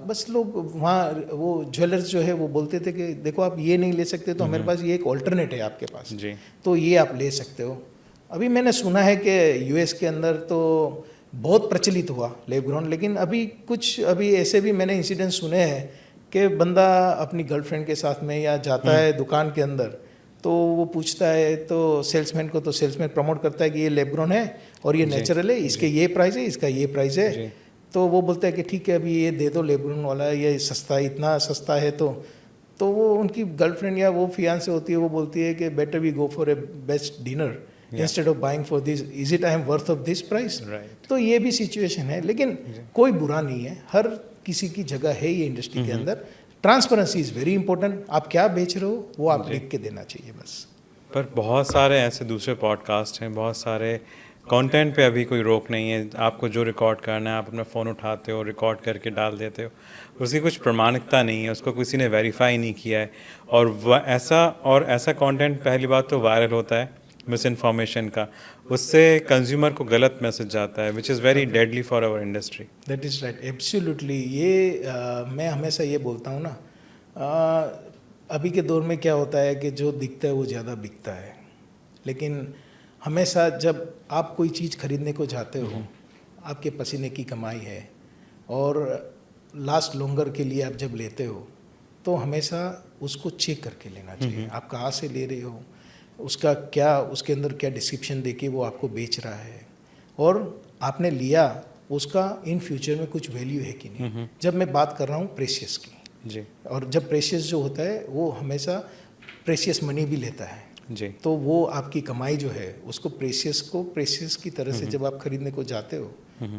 C: बस लोग वहाँ वो ज्वेलर्स जो है वो बोलते थे कि देखो आप ये नहीं ले सकते तो हमारे पास ये एक ऑल्टरनेट है आपके पास, तो ये आप ले सकते हो। अभी मैंने सुना है कि यूएस के अंदर तो बहुत प्रचलित हुआ लैब ग्रोन, लेकिन अभी ऐसे भी मैंने इंसिडेंट सुने हैं कि बंदा अपनी गर्लफ्रेंड के साथ में या जाता है दुकान के अंदर तो वो पूछता है तो सेल्समैन को, तो सेल्समैन प्रमोट करता है कि ये लैब ग्रोन है और ये नेचुरल है, इसके ये प्राइस है, इसका ये प्राइस है। तो वो बोलता है कि ठीक है अभी ये दे दो लैब ग्रोन वाला, ये सस्ता है, इतना सस्ता है। तो वो उनकी गर्लफ्रेंड या वो फियांसे होती है, वो बोलती है कि better we go for a best dinner instead of buying for this, is it I am worth of this price. तो ये भी सिचुएशन है, लेकिन कोई बुरा नहीं है, हर किसी की जगह है ये इंडस्ट्री के अंदर। ट्रांसपेरेंसी इज़ वेरी इंपॉर्टेंट, आप क्या बेच रहे हो वो आप लिख के देना चाहिए बस।
A: पर बहुत सारे ऐसे दूसरे पॉडकास्ट हैं, बहुत सारे कंटेंट पे अभी कोई रोक नहीं है। आपको जो रिकॉर्ड करना है आप अपना फ़ोन उठाते हो, रिकॉर्ड करके डाल देते हो, उसकी कुछ प्रमाणिकता नहीं है, उसको किसी ने वेरीफाई नहीं किया है। और ऐसा कंटेंट पहली बात तो वायरल होता है मिस इन्फॉर्मेशन का, उससे कंज्यूमर को गलत मैसेज जाता है, which is very deadly for our industry.
C: That is right, absolutely. ये मैं हमेशा ये बोलता हूँ ना, अभी के दौर में क्या होता है कि जो दिखता है वो ज़्यादा बिकता है, लेकिन हमेशा जब आप कोई चीज़ खरीदने को जाते हो, आपके पसीने की कमाई है और लास्ट लॉन्गर के लिए आप जब लेते हो तो हमेशा उसको चेक करके लेना चाहिए। आप कहाँ से ले रहे हो, उसका क्या, उसके अंदर क्या डिस्क्रिप्शन देके वो आपको बेच रहा है, और आपने लिया उसका इन फ्यूचर में कुछ वैल्यू है कि नहीं। जब मैं बात कर रहा हूँ प्रेशियस की जी, और जब प्रेशियस जो होता है वो हमेशा प्रेशियस मनी भी लेता है जी, तो वो आपकी कमाई जो है उसको प्रेशियस की तरह से जब आप खरीदने को जाते हो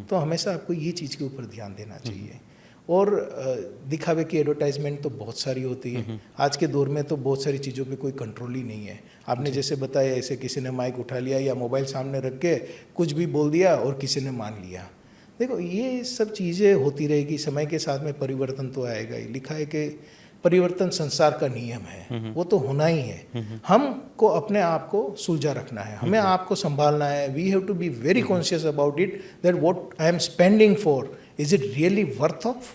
C: तो हमेशा आपको ये चीज़ के ऊपर ध्यान देना चाहिए। और दिखावे की एडवर्टाइजमेंट तो बहुत सारी होती है आज के दौर में, तो बहुत सारी चीज़ों पे कोई कंट्रोल ही नहीं है। आपने जैसे बताया, ऐसे किसी ने माइक उठा लिया या मोबाइल सामने रख के कुछ भी बोल दिया और किसी ने मान लिया। देखो ये सब चीज़ें होती रहेगी, समय के साथ में परिवर्तन तो आएगा ही। लिखा है कि परिवर्तन संसार का नियम है, वो तो होना ही है। हमको अपने आप को सुलझा रखना है, हमें आपको संभालना है। We have to be very conscious about it, that what I am spending for, is it really worth of.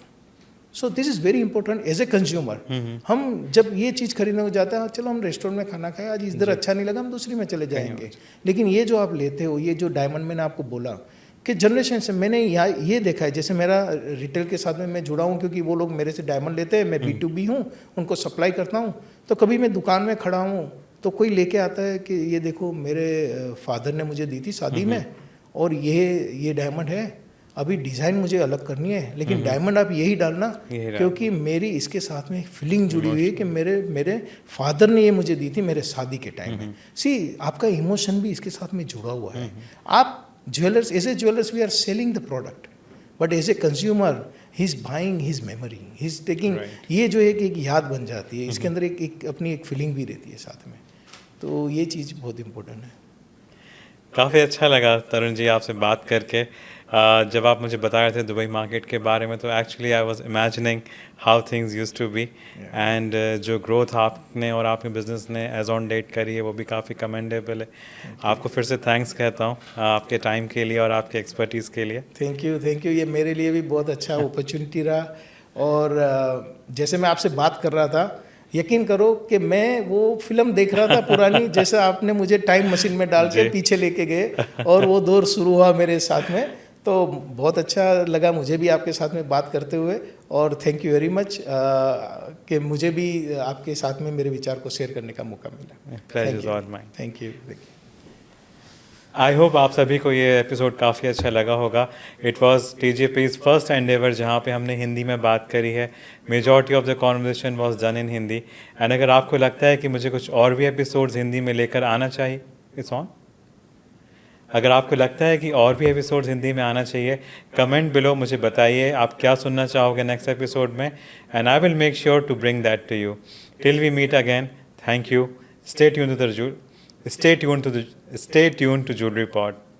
C: So this is very important as a consumer. हम जब ये चीज़ खरीदने को जाते हैं, चलो हम रेस्टोरेंट में खाना खाए, आज इधर अच्छा नहीं लगा, हम दूसरी में चले जाएंगे। लेकिन ये जो आप लेते हो, ये जो डायमंड मैंने आपको बोला कि जनरेशन से मैंने यहाँ ये देखा है, जैसे मेरा रिटेल के साथ में मैं जुड़ा हूँ क्योंकि वो लोग मेरे से डायमंड लेते हैं, मैं B2B हूँ, उनको सप्लाई करता हूँ। तो कभी मैं दुकान में खड़ा हूँ तो कोई लेके आता है कि ये देखो मेरे फादर ने मुझे दी थी शादी में, और ये डायमंड है, अभी डिज़ाइन मुझे अलग करनी है, लेकिन डायमंड आप यही डालना, क्योंकि मेरी इसके साथ में फीलिंग जुड़ी हुई है कि मेरे फादर ने ये मुझे दी थी मेरे शादी के टाइम में। सी, आपका इमोशन भी इसके साथ में जुड़ा हुआ है। आप jewellers, as a jewellers we are selling the product, but as a consumer he is buying his memory, he is taking. ये जो है कि एक याद बन जाती है, इसके अंदर एक अपनी एक फीलिंग भी रहती है साथ में। तो ये चीज़ बहुत इम्पोर्टेंट है।
A: काफ़ी अच्छा लगा तरुण जी आपसे बात करके। जब आप मुझे बता रहे थे दुबई मार्केट के बारे में, तो actually I was imagining how things used to be, and जो ग्रोथ आपने और आपके बिजनेस ने एज ऑन डेट करी है वो भी काफ़ी कमेंडेबल है। आपको फिर से थैंक्स कहता हूँ आपके टाइम के लिए और आपके एक्सपर्टीज़ के लिए।
C: Thank you. ये मेरे लिए भी बहुत अच्छा अपॉर्चुनिटी रहा। और जैसे मैं आपसे बात कर रहा था, यकीन करो कि मैं वो फिल्म देख रहा था पुरानी, जैसे आपने मुझे टाइम मशीन में डाल के पीछे लेके गए और वो दौर शुरू हुआ मेरे साथ में। तो बहुत अच्छा लगा मुझे भी आपके साथ में बात करते हुए, और थैंक यू वेरी मच कि मुझे भी आपके साथ में मेरे विचार को शेयर करने का मौका मिला। Thank you.
A: आई होप आप सभी को ये एपिसोड काफ़ी अच्छा लगा होगा। It was TJP's first Endeavour जहाँ पे हमने हिंदी में बात करी है। Majority of the conversation was done in Hindi. And अगर आपको लगता है कि मुझे कुछ और भी एपिसोड्स हिंदी में लेकर आना चाहिए, इट्स ऑन। अगर आपको लगता है कि और भी एपिसोड्स हिंदी में आना चाहिए, कमेंट बिलो मुझे बताइए आप क्या सुनना चाहोगे नेक्स्ट एपिसोड में, and I will make sure to bring that to you. Till we meet again, thank you. Stay tuned to Jewelry Pod.